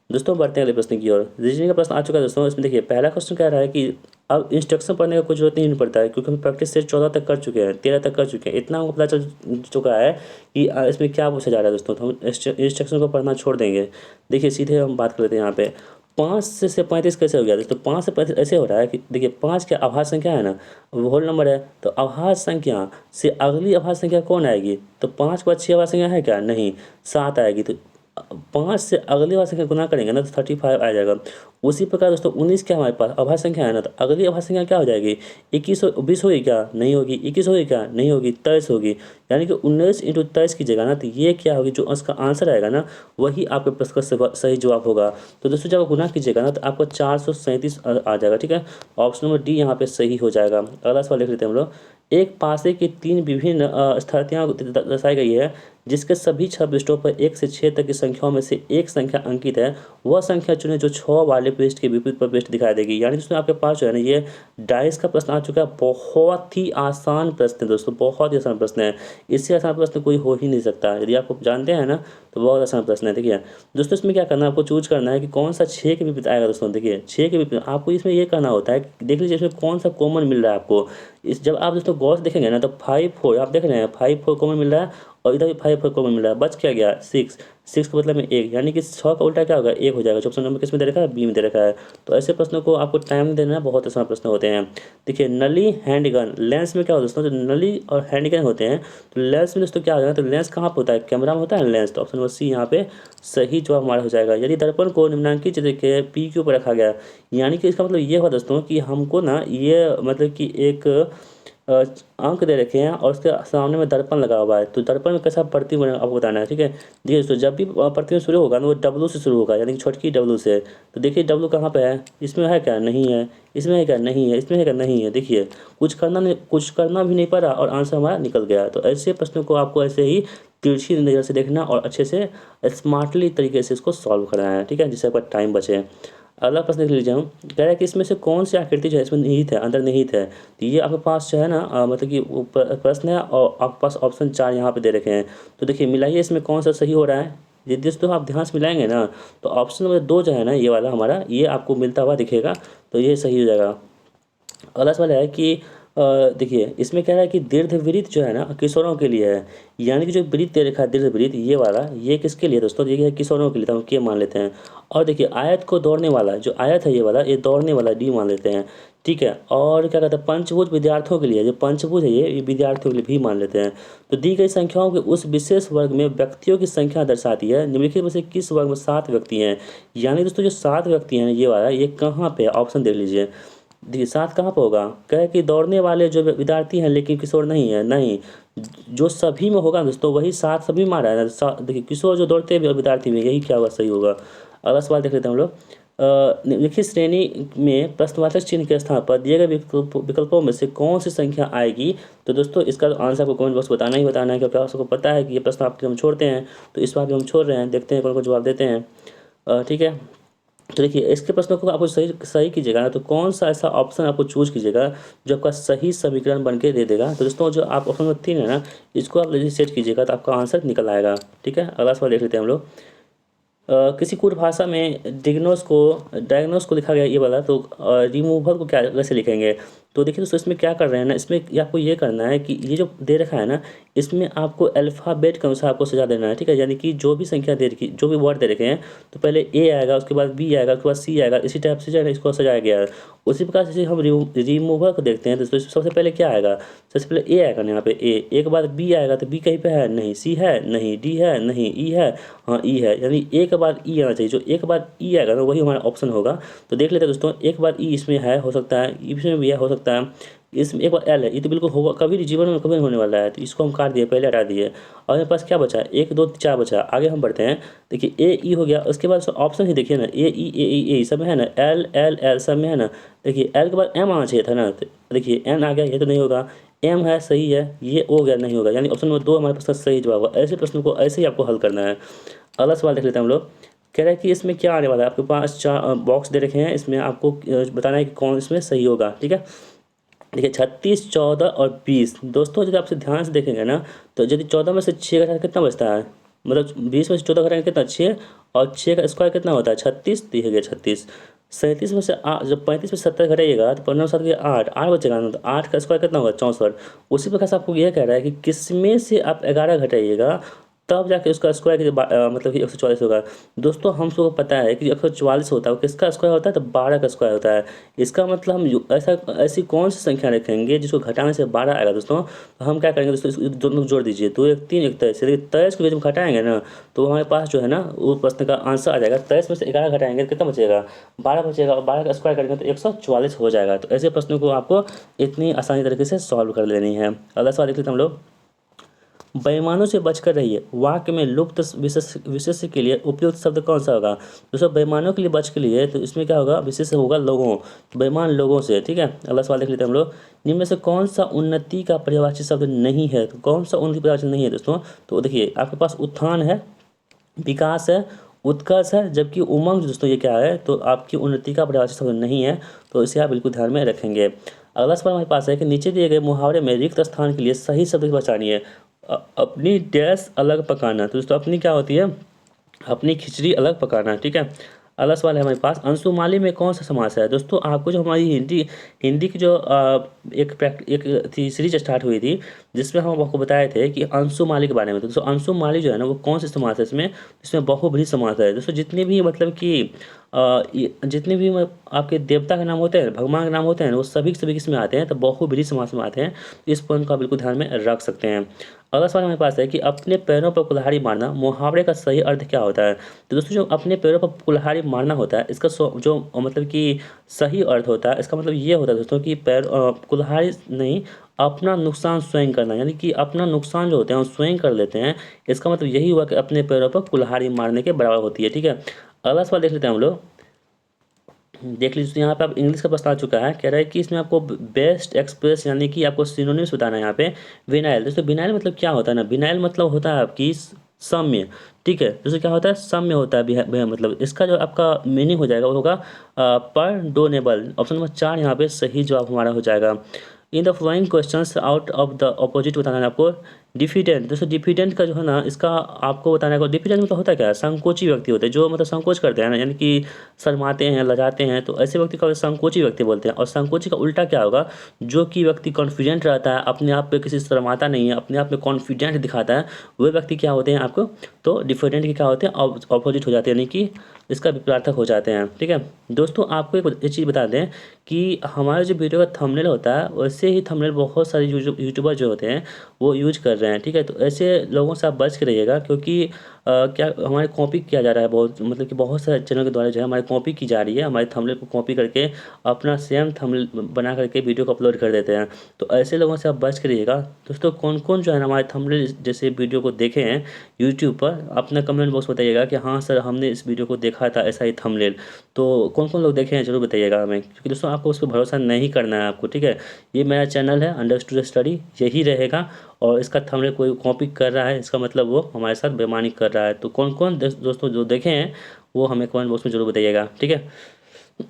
दोस्तों बढ़ते हैं अगले प्रश्न की ओर। रीजनिंग का प्रश्न आ चुका है दोस्तों। इसमें देखिए पहला क्वेश्चन कह रहा है कि अब इंस्ट्रक्शन पढ़ने का कोई जरूरत नहीं पड़ता है, क्योंकि हम प्रैक्टिस सेट 14 तक कर चुके हैं, 13 तक कर चुके हैं। इतना हमको पता चल चुका है कि इसमें क्या पूछा जा रहा है दोस्तों। तो हम इंस्ट्रक्शन को पढ़ना छोड़ देंगे। देखिए सीधे हम बात कर लेते हैं यहाँ पे। 5 से 35 कैसे हो गया दोस्तों। 5 से 35 ऐसे हो रहा है कि देखिए 5 क्या आभाज्य संख्या है ना, वो होल नंबर है। तो आभाज्य संख्या से अगली आभाज्य संख्या कौन आएगी, तो 5 के बाद 6 आभाज्य संख्या है क्या, नहीं, 7 आएगी। तो 5 से अगली बार संख्या गुना करेंगे ना तो 35 आ जाएगा। उसी प्रकार दोस्तों 19 क्या हमारे पास आभाज्य संख्या है ना, तो अगली आभाज्य संख्या क्या हो जाएगी, 21 20 होगी क्या, नहीं होगी। 21 होगी क्या, नहीं होगी। 23 होगी। यानी कि 19 × 23 की जगह ना, तो ये क्या होगी, जो उसका आंसर आएगा ना वही आपके प्रश्न का सही जवाब होगा। तो दोस्तों जब गुना कीजिएगा ना तो आपको 437 आ जाएगा, ठीक है। ऑप्शन नंबर डी यहाँ पे सही हो जाएगा। अगला सवाल लिख लेते हैं हम लोग। एक पासे की 3 विभिन्न स्थितियाँ दर्शाई गई है, जिसके सभी 6 पृष्ठों पर 1 से 6 तक की संख्याओं में से एक संख्या अंकित है। वह संख्या चुनें जो 6 वाले पृष्ठ के विपरीत पर पृष्ठ दिखाई देगी। यानी जिसमें आपके पास जो है ना ये डाइस का प्रश्न आ चुका है। बहुत ही आसान प्रश्न है दोस्तों, बहुत ही आसान प्रश्न है। इससे आसान प्रश्न कोई हो ही नहीं सकता। यदि आपको जानते हैं ना तो बहुत आसान प्रश्न है। देखिए दोस्तों इसमें क्या करना है, आपको चूज करना है कि कौन सा 6 के विपरीत आएगा। दोस्तों देखिए 6 के विपरीत आपको इसमें ये करना होता है कि देख लीजिए इसमें कौन सा कॉमन मिल रहा है आपको। इस जब आप दोस्तों गौर से देखेंगे ना तो 5 4 आप देख रहे हैं, 5 4 कॉमन मिल रहा है, और इधर भी 5 4 कॉमन मिल रहा है। बच क्या गया, 6 का मतलब में 1, यानी कि 6 का उल्टा क्या होगा, 1 हो जाएगा। जो ऑप्शन नंबर किस में दे रखा है, बी में दे रखा है। तो ऐसे प्रश्नों को आपको टाइम देना है, बहुत आसान प्रश्न होते हैं। देखिए नली हैंडगन लेंस में क्या होता है दोस्तों, जो नली और हैंडगन होते हैं तो लेंस में दोस्तों क्या हो जाएगा, तो लेंस कहाँ पर होता है, कैमरा में होता है लेंस। तो ऑप्शन नंबर सी यहाँ पे सही जवाब हमारा हो जाएगा। यदि दर्पण को निम्नांकित चित्र के पी के ऊपर रखा गया, यानी कि इसका मतलब ये हुआ दोस्तों कि हमको ना ये मतलब कि एक अंक दे रखे हैं और उसके सामने में दर्पण लगा हुआ है। तो दर्पण में कैसा प्रतिबिंब बनेगा आपको बताना है, ठीक है। देखिए दोस्तों जब भी प्रतिबिंब शुरू होगा ना वो डब्लू से शुरू होगा, यानी कि छोटकी डब्लू से। तो देखिए डब्लू कहाँ पे है, इसमें है क्या, नहीं है। इसमें है क्या, नहीं है। इसमें है क्या, नहीं है। देखिए कुछ करना भी नहीं पड़ा और आंसर हमारा निकल गया। तो ऐसे प्रश्नों को आपको ऐसे ही तिरछी नज़र से देखना और अच्छे से स्मार्टली तरीके से इसको सॉल्व करना है, ठीक है, जिससे आपका टाइम बचे। अगला प्रश्न देख लीजिए हम। कह रहा है कि इसमें से कौन सी आकृति जो है इसमें निहित है, अंदर निहित है। तो ये आपके पास जो है ना मतलब कि प्रश्न है और आपके पास ऑप्शन 4 यहाँ पे दे रखे हैं। तो देखिए मिलाइए इसमें कौन सा सही हो रहा है। यदि दोस्तों आप ध्यान से मिलाएंगे ना तो ऑप्शन नंबर 2 जो है ना ये वाला हमारा, ये आपको मिलता हुआ दिखेगा। तो ये सही हो जाएगा। अगला सवाल है कि देखिए इसमें कह रहा है कि दीर्घवृत्त जो है ना किशोरों के लिए है। यानी कि जो वृत्त दे रखा है दीर्घवृत्त ये वाला, ये किसके लिए दोस्तों, ये है किशोरों के लिए, तो हम के मान लेते हैं। और देखिए आयत को दौड़ने वाला, जो आयत है ये वाला, ये दौड़ने वाला डी मान लेते हैं, ठीक है। और क्या कहते हैं पंचभुज विद्यार्थियों के लिए, जो पंचभुज है ये विद्यार्थियों के लिए भी मान लेते हैं। तो दी गई संख्याओं के उस विशेष वर्ग में व्यक्तियों की संख्या दर्शाती है, निम्नलिखित में से किस वर्ग में 7 व्यक्ति हैं। यानी दोस्तों जो 7 व्यक्ति हैं ये वाला, ये कहाँ पे, ऑप्शन देख लीजिए। देखिए 7 कहाँ पर होगा, कहे कि दौड़ने वाले जो विद्यार्थी हैं लेकिन किशोर नहीं है, नहीं। जो सभी में होगा दोस्तों वही 7 सभी में आ रहा है। देखिए किशोर जो दौड़ते हैं विद्यार्थी में, यही क्या होगा, सही होगा। अगला सवाल देख लेते हैं हम लोग। निम्नलिखित श्रेणी में प्रश्नवाचक चिन्ह के स्थान पर दिए गए विकल्पों में से कौन सी संख्या आएगी। तो दोस्तों इसका आंसर आपको कमेंट बॉक्स बताना ही बताना है, क्योंकि आपको पता है कि ये प्रश्न आपके हम छोड़ते हैं। तो इस बार भी हम छोड़ रहे हैं, देखते हैं कौन कौन जवाब देते हैं, ठीक है। तो देखिए इसके प्रश्नों को आपको सही कीजिएगा ना, तो कौन सा ऐसा ऑप्शन आपको चूज कीजिएगा जो आपका सही समीकरण बन के दे देगा। तो दोस्तों जो आप ऑप्शन नंबर 3 है ना, इसको आप यदि सेट कीजिएगा तो आपका आंसर निकल आएगा, ठीक है। अगला सवाल देख लेते हैं हम लोग। किसी कूट भाषा में डायग्नोस को लिखा गया ये वाला, तो रिमूवल को क्या कैसे लिखेंगे। तो देखिए दोस्तों इसमें क्या कर रहे हैं ना, इसमें आपको ये करना है कि ये जो दे रखा है ना, इसमें आपको अल्फ़ाबेट के अनुसार आपको सजा देना है, ठीक है। यानी कि जो भी संख्या दे रखी, जो भी वर्ड दे रखे हैं, तो पहले ए आएगा, उसके बाद बी आएगा, उसके बाद सी आएगा, इसी टाइप से जो है ना इसको सजाया गया है। उसी प्रकार से हम रिमूवर को देखते हैं, तो इसमें सबसे पहले क्या आएगा, सबसे पहले ए आएगा ना, यहाँ पे ए के बाद बी आएगा, तो बी कहीं पे है नहीं, सी है नहीं, डी है नहीं, ई है हाँ ई है, यानी ए के बाद ई आना चाहिए। जो ए के बाद ई आएगा ना वही हमारा ऑप्शन होगा। तो देख लेते हैं दोस्तों, एक के बाद ई इसमें है, हो सकता है इसमें भी है, हो सकता है इसमें एक बार एल है, ये तो बिल्कुल होगा, कभी जीवन में कभी नहीं होने वाला है, तो इसको हम काट दिए, पहले हटा दिए। और मेरे पास क्या बचा, 1 2 4 बचा। आगे हम बढ़ते हैं, देखिए ए ई हो गया, उसके बाद ऑप्शन ही देखिए ना, ए ई सब में है ना, एल एल एल सब में है ना। देखिए एल के बाद एम आना चाहिए था ना, तो देखिए एन आ गया, ये तो नहीं होगा। एम है, सही है, ये हो गया, नहीं होगा, यानी ऑप्शन नंबर 2 हमारे पास सही जवाब होगा। ऐसे प्रश्न को ऐसे ही आपको हल करना है। अगला सवाल देख लेते हैं हम लोग। कह रहा है कि इसमें क्या आने वाला है, आपके पास 4 बॉक्स दे रखे हैं, इसमें आपको बताना है कि कौन इसमें सही होगा, ठीक है। देखिए 36 14 और 20 दोस्तों, यदि आपसे ध्यान से देखेंगे ना, तो यदि 14 में से 6 घटाकर कितना बचता है, मतलब 20 में से 14 घटाकर कितना, 6, और 6 का स्क्वायर कितना होता है 36, तो ये हो गया 36। 37 में से जब 35 में 70 घटाइएगा तो 15 7 8 8 बचेगा ना, तो 8 का स्क्वायर कितना होगा 64। उसी प्रकार से आपको यह कह रहा है कि किसमें से आप 11 घटाइएगा तब जाके उसका स्क्वायर मतलब कि 144 होगा। दोस्तों हम सबको पता है कि 144 होता है, वो किसका स्क्वायर होता है, तो 12 का स्क्वायर होता है। इसका मतलब हम ऐसा ऐसी कौन सी संख्या रखेंगे जिसको घटाने से 12 आएगा दोस्तों। तो हम क्या करेंगे दोस्तों, इस दोनों को जोड़ दीजिए, 2 1 3 1 23। यदि 23 को भी जब घटाएंगे ना, तो हमारे पास जो है ना वो प्रश्न का आंसर आ जाएगा। 23 में से 11 घटाएंगे तो कितना बचेगा, 12 बचेगा, और 12 का स्क्वायर करेंगे तो 144 हो जाएगा। तो ऐसे प्रश्नों को आपको इतनी आसानी तरीके से सॉल्व कर लेनी है। अगला सवाल देख लेते हैं हम लोग। बेईमानों से बचकर रहिए, वाक्य में लुप्त विशेष्य के लिए उपयुक्त शब्द कौन सा होगा। दोस्तों बेईमानों के लिए बच के लिए, तो इसमें क्या होगा, विशेष्य होगा लोगों, बेईमान लोगों से, ठीक है। अगला सवाल देख लेते हैं हम लोग। निम्न में से कौन सा उन्नति का पर्यायवाची शब्द नहीं है, तो कौन सा उन्नति पर्यायवाची नहीं है दोस्तों। तो देखिए आपके पास उत्थान है, विकास है, उत्कर्ष है, जबकि उमंग दोस्तों ये क्या है, तो आपकी उन्नति का पर्यायवाची शब्द नहीं है। तो इसे आप बिल्कुल ध्यान में रखेंगे। अगला सवाल हमारे पास है कि नीचे दिए गए मुहावरे में रिक्त स्थान के लिए सही शब्द की पहचानिए। अपनी डैश अलग पकाना, तो दोस्तों अपनी क्या होती है, अपनी खिचड़ी अलग पकाना, ठीक है। अगला सवाल है हमारे पास, अंशुमाली में कौन सा समास है। दोस्तों आपको जो हमारी हिंदी हिंदी की जो एक थी सीरीज स्टार्ट हुई थी, जिसमें हम आपको बताए थे कि अंशुमाली के बारे में। तो दोस्तों अंशुमाली जो है ना वो कौन सा समास है, इसमें बहुब्रीहि समास है। दोस्तों जितने भी मतलब कि जितने भी आपके देवता के नाम होते हैं, भगवान के नाम होते हैं, वो सभी के सभी किस में आते हैं, तो बहुब्रीहि समास में आते हैं। इस पॉइंट को आप बिल्कुल ध्यान में रख सकते हैं। अगला सवाल हमारे पास है कि अपने पैरों पर कुल्हाड़ी मारना, मुहावरे का सही अर्थ क्या होता है। तो दोस्तों जो अपने पैरों पर कुल्हाड़ी मारना होता है, इसका जो मतलब कि सही अर्थ होता है, इसका मतलब ये होता है दोस्तों कि कुल्हाड़ी नहीं, अपना नुकसान स्वयं करना, यानी कि अपना नुकसान जो होते हैं वो स्वयं कर लेते हैं। इसका मतलब यही हुआ कि अपने पैरों पर कुल्हाड़ी मारने के बराबर होती है, ठीक है। अगला सवाल देख लेते हैं हम लोग। देख लीजिए यहाँ पे आप इंग्लिश का प्रश्न आ चुका है, कह रहा है कि इसमें आपको बेस्ट एक्सप्रेस यानी कि आपको सिनोनिम्स बताना है यहाँ पे। विनाइल, दोस्तों विनाइल मतलब क्या होता है ना, विनाइल मतलब होता है आपकी साम्य, ठीक है। दोस्तों क्या होता है, साम्य होता है मतलब इसका जो आपका मीनिंग हो जाएगा वो होगा परडोनेबल। ऑप्शन नंबर 4 यहाँ पे सही जवाब हमारा हो जाएगा। In the following questions out of the opposite बताना है आपको। डिफिडेंट, दोस्तों डिफिडेंट का जो है ना, इसका आपको बताना है। डिफिडेंट मतलब होता है क्या, संकोची व्यक्ति होते हैं, जो मतलब संकोच करते हैं ना, यानी कि शर्माते हैं, लजाते हैं, तो ऐसे व्यक्ति को संकोची व्यक्ति बोलते हैं। और संकोची का उल्टा क्या होगा, जो कि व्यक्ति कॉन्फिडेंट रहता है, अपने आप पे किसी से शर्माता नहीं है, अपने आप में कॉन्फिडेंट दिखाता है, वो व्यक्ति क्या होते हैं आपको, तो डिफिडेंट के क्या होते हैं, ऑपोजिट हो जाते हैं, यानी कि इसका विपरीतार्थक हो जाते हैं, ठीक है। दोस्तों आपको एक चीज़ बता दें कि हमारे जो वीडियो का थंबनेल होता है, वैसे ही थंबनेल बहुत सारे यूट्यूबर जो होते हैं वो यूज कर रहे हैं, ठीक है। तो ऐसे लोगों से आप बच के रहिएगा, क्योंकि क्या हमारे कॉपी किया जा रहा है, बहुत मतलब कि बहुत सारे चैनल के द्वारा जो है हमारी कॉपी की जा रही है, हमारे थंबनेल को कॉपी करके अपना सेम थंबनेल बना करके वीडियो को अपलोड कर देते हैं। तो ऐसे लोगों से आप बच के रहिएगा। दोस्तों कौन कौन जो है ना हमारे थंबनेल जैसे वीडियो को देखे हैं यूट्यूब पर, अपना कमेंट बॉक्स बताइएगा कि हाँ सर हमने इस वीडियो को देखा था ऐसा ही थंबनेल। तो कौन कौन लोग देखे हैं जरूर बताइएगा हमें, क्योंकि दोस्तों आपको उस पर भरोसा नहीं करना है आपको, ठीक है। ये मेरा चैनल है अंडरस्टूड स्टडी, यही रहेगा। और इसका थंबनेल कोई कॉपी कर रहा है, इसका मतलब वो हमारे साथ बेईमानी कर रहा है। तो कौन कौन दोस्तों जो देखे हैं वो हमें कमेंट बॉक्स में जरूर बताइएगा, ठीक है।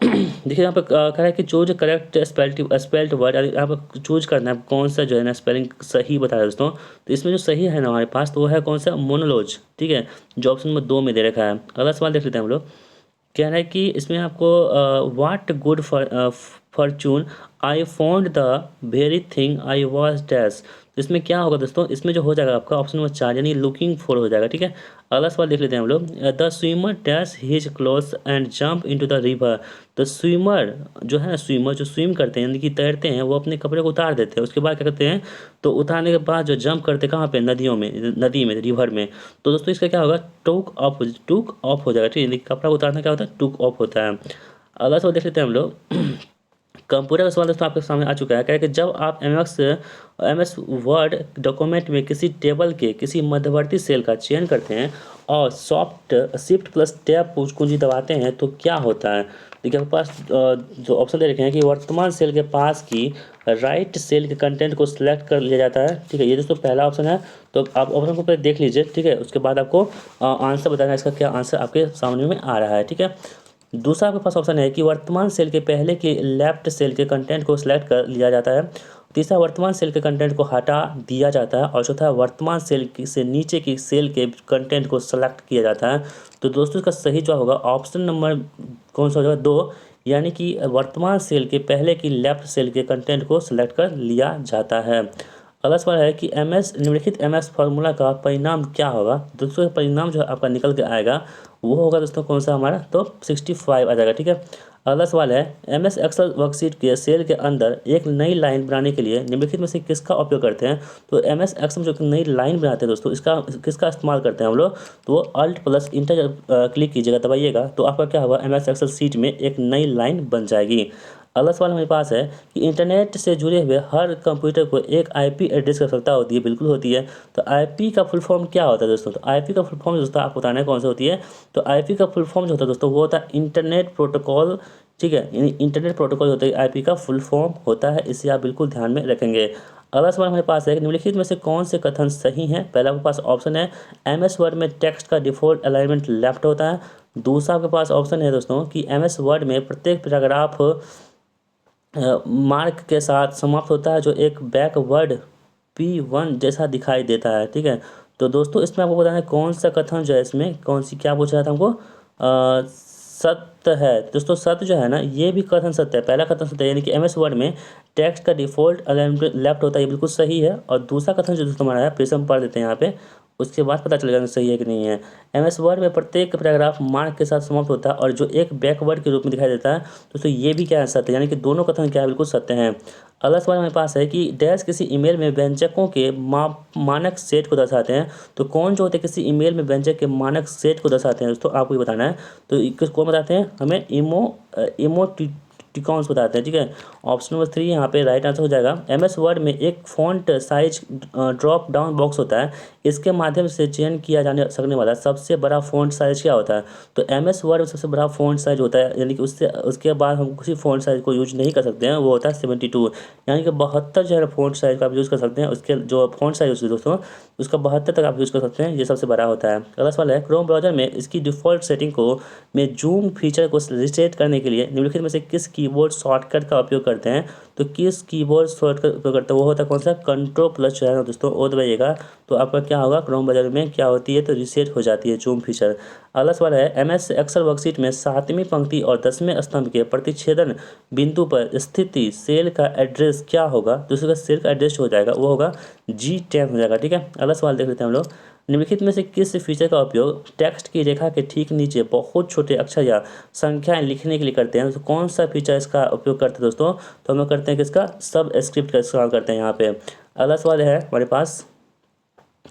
देखिए यहाँ पर कह रहा है कि चूज करेक्ट स्पेल्ट वर्ड, यहाँ पर चूज करना है कौन सा जो है ना स्पेलिंग सही बताया दोस्तों। तो इसमें जो सही है ना हमारे पास, तो वो है कौन सा, मोनोलॉज, ठीक है, जो ऑप्शन नंबर 2 में दे रखा है। अगला सवाल देख लेते हैं हम लोग। कह रहा है कि इसमें आपको what good Fortune I found the very thing I was dash. तो इसमें क्या होगा दोस्तों, इसमें जो हो जाएगा आपका ऑप्शन नंबर 4 यानी लुकिंग फॉर हो जाएगा। ठीक है, अगला सवाल देख लेते हैं हम लोग। The swimmer dash his clothes and jump into the river. तो स्विमर जो है ना, स्विमर जो स्विम करते हैं यानी कि तैरते हैं, वो अपने कपड़े को उतार देते हैं। उसके बाद क्या करते हैं, तो उतारने के बाद जो जंप करते हैं कहाँ पे, नदियों में, नदी में, रिवर में। तो दोस्तों इसका क्या होगा, टुक ऑफ हो जाएगा। ठीक है, यानी कि कपड़ा उतारना क्या होता है, टुक ऑफ होता है। अगला सवाल देख लेते हैं हम लोग। कंप्यूटर का सवाल दोस्तों आपके सामने आ चुका है। क्या है कि जब आप एम एस वर्ड डॉक्यूमेंट में किसी टेबल के किसी मध्यवर्ती सेल का चयन करते हैं और सॉफ्ट शिफ्ट प्लस टैब कुंजी दबाते हैं तो क्या होता है। देखिए आपके पास जो ऑप्शन दे रखे हैं कि वर्तमान सेल के पास की राइट सेल के कंटेंट को सिलेक्ट कर लिया जाता है। ठीक है, ये दोस्तों पहला ऑप्शन है। तो आप ऑप्शन को पहले देख लीजिए। ठीक है, उसके बाद आपको आंसर बताना है, इसका क्या आंसर आपके सामने में आ रहा है। ठीक है, दूसरा आपके पास ऑप्शन है कि वर्तमान सेल के पहले के लेफ्ट सेल के कंटेंट को सिलेक्ट कर लिया जाता है। तीसरा, वर्तमान सेल के कंटेंट को हटा दिया जाता है। और चौथा, वर्तमान सेल से नीचे की सेल के कंटेंट को सेलेक्ट किया जाता है। तो दोस्तों इसका सही जवाब होगा ऑप्शन नंबर कौन सा हो जाएगा, 2, यानी कि वर्तमान सेल के पहले की लेफ्ट सेल के कंटेंट को सिलेक्ट कर लिया जाता है। अगला सवाल है कि निम्नलिखित एमएस फार्मूला का परिणाम क्या होगा। दोस्तों परिणाम जो आपका निकल के आएगा वो होगा दोस्तों कौन सा हमारा, तो 65 आ जाएगा। ठीक है, अगला सवाल है एमएस एक्सेल वर्कशीट के सेल के अंदर एक नई लाइन बनाने के लिए निम्नलिखित में से किसका उपयोग करते हैं। तो एमएस एक्सेल में जो नई लाइन बनाते हैं दोस्तों, इसका किसका इस्तेमाल करते हैं हम लोग, तो वो अल्ट प्लस इंटर क्लिक कीजिएगा, दबाइएगा, तो आपका क्या होगा, एमएस एक्सेल सीट में एक नई लाइन बन जाएगी। अगला सवाल हमारे पास है कि इंटरनेट से जुड़े हुए हर कंप्यूटर को एक आईपी एड्रेस की आवश्यकता होती है। बिल्कुल होती है। तो आईपी का फुल फॉर्म क्या होता है दोस्तों, तो आईपी का फुल फॉर्म दोस्तों आपको बताना है कौन सा होती है। तो आईपी का फुल फॉर्म जो होता है दोस्तों वो होता है इंटरनेट प्रोटोकॉल। ठीक है, यानी इंटरनेट प्रोटोकॉल होता है, आईपी का फुल फॉर्म होता है, इसे आप बिल्कुल ध्यान में रखेंगे। अगला सवाल हमारे पास है कि निम्नलिखित में से कौन से कथन सही हैं। पहला आपके पास ऑप्शन है एमएस वर्ड में टेक्स्ट का डिफॉल्ट अलाइनमेंट लेफ्ट होता है। दूसरा आपके पास ऑप्शन है दोस्तों कि एमएस वर्ड में प्रत्येक पैराग्राफ मार्क के साथ समाप्त होता है जो एक बैकवर्ड P1 जैसा दिखाई देता है। ठीक है, तो दोस्तों इसमें आपको बताना है कौन सा कथन जो है, इसमें कौन सी क्या पूछ रहा था हमको, सत्य है। दोस्तों सत्य जो है ना, ये भी कथन सत्य है। पहला कथन सत्य है, यानी कि एमएस वर्ड में टेक्स्ट का डिफॉल्ट अलाइनमेंट लेफ्ट होता है, ये बिल्कुल सही है। और दूसरा कथन जो दोस्तों हमारा है, फिर से हम पढ़ देते हैं यहाँ पे, उसके बाद पता चलेगा सही है कि नहीं है। एमएस वर्ड में प्रत्येक पैराग्राफ मार्क के साथ समाप्त होता है और जो एक बैकवर्ड के रूप में दिखाई देता है, दोस्तों ये भी क्या है, सत्य, यानी कि दोनों कथन क्या है, बिल्कुल सत्य हैं। अगला सवाल हमारे पास है कि डैश किसी ईमेल में व्यंजकों के मानक सेट को दर्शाते हैं। तो कौन जो होते हैं किसी ईमेल में व्यंजक के मानक सेट को दर्शाते हैं, दोस्तों आपको ये बताना है। तो कौन बताते हैं हमें, इमोटिकॉन्स बताते हैं। ठीक है, ऑप्शन नंबर 3 यहाँ पे राइट आंसर हो जाएगा। एमएस वर्ड में एक font size drop down box होता है, इसके माध्यम से चयन किया जाने सकने वाला सबसे बड़ा फॉन्ट साइज क्या होता है। तो एमएस वर्ड में सबसे बड़ा फॉन्ट साइज होता है, यानी कि उससे उसके बाद हम किसी फॉन्ट साइज को यूज नहीं कर सकते हैं, वो होता है 72, यानी कि 72 जो है फॉन्ट साइज का आप यूज़ कर सकते हैं। उसके जो फॉन्ट साइज है दोस्तों, उसका 72 तक आप यूज़ कर सकते हैं, ये सबसे बड़ा होता है। अगला सवाल है क्रोम ब्राउजर में इसकी डिफ़ॉल्ट सेटिंग को में जूम फीचर को रिसेट करने के लिए निम्नलिखित में से किस कीबोर्ड शॉर्टकट का उपयोग करते हैं। तो किस कीबोर्ड शॉर्टकट उपयोग करते हैं, वो होता है कौन सा, कंट्रोल प्लस जो है ना दोस्तों, ओ दबाइएगा, तो आपका क्या होगा, क्रोम ब्राउजर में क्या होती है, तो रिसेट हो जाती है जूम फीचर। अगला सवाल है एमएस एक्सेल वर्कशीट में 7वीं पंक्ति और 10वें स्तंभ के प्रतिच्छेदन बिंदु पर स्थिति सेल का एड्रेस क्या होगा। दूसरे का सेल का एड्रेस हो जाएगा, वो होगा G10 हो जाएगा। ठीक है, अगला सवाल देख लेते हैं हम लोग। निम्नलिखित में से किस फीचर का उपयोग टेक्स्ट की रेखा के ठीक नीचे बहुत छोटे अक्षर या संख्याएं लिखने के लिए करते हैं। तो कौन सा फीचर इसका उपयोग करते हैं दोस्तों, तो हम लोग करते हैं कि इसका सब स्क्रिप्ट का इस्तेमाल करते हैं यहाँ पे। अगला सवाल है हमारे पास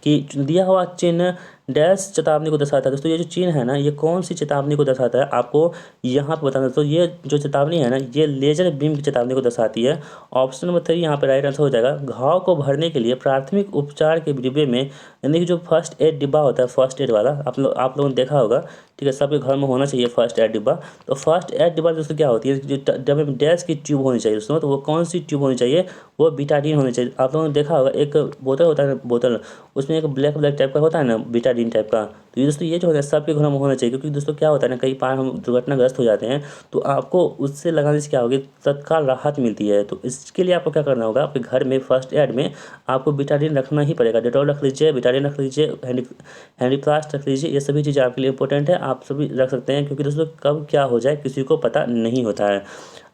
कि दिया हुआ चिन्ह डैश चेतावनी को दर्शाता है। दोस्तों ये जो चिन्ह है ना, ये कौन सी चेतावनी को दर्शाता है, आपको यहाँ पे बताना। दोस्तों ये जो चेतावनी है ना, ये लेजर बीम की चेतावनी को दर्शाती है। ऑप्शन नंबर 3 यहाँ पे राइट आंसर हो जाएगा। घाव को भरने के लिए प्राथमिक उपचार के डिब्बे में, यानी कि जो फर्स्ट एड डिब्बा होता है, फर्स्ट एड वाला, आप लोगों ने देखा होगा। ठीक है, सबके घर में होना चाहिए फर्स्ट एड डिब्बा। तो फर्स्ट एड डिब्बा दोस्तों क्या होती है, जो डब्बे में डैश की ट्यूब होनी चाहिए दोस्तों, तो वो कौन सी ट्यूब होनी चाहिए, वो बीटाडीन होनी चाहिए। आप लोगों ने देखा होगा एक बोतल होता है ना, बोतल, उसमें एक ब्लैक टाइप का होता है ना, बीटाडीन टाइप का। तो ये दोस्तों ये जो है सबके घरों में होना चाहिए, क्योंकि दोस्तों क्या होता है ना, कई बार हम दुर्घटनाग्रस्त हो जाते हैं, तो आपको उससे लगाने से क्या होगी, तत्काल राहत मिलती है। तो इसके लिए आपको क्या करना होगा, आपके घर में फर्स्ट एड में आपको बीटाडीन रखना ही पड़ेगा। डेटॉल रख लीजिए, बीटाडीन रख लीजिए, हैंडीप्लास्ट रख लीजिए, ये सभी चीज़ें आपके लिए इंपॉर्टेंट है, आप सभी रख सकते हैं, क्योंकि दोस्तों कब क्या हो जाए किसी को पता नहीं होता है।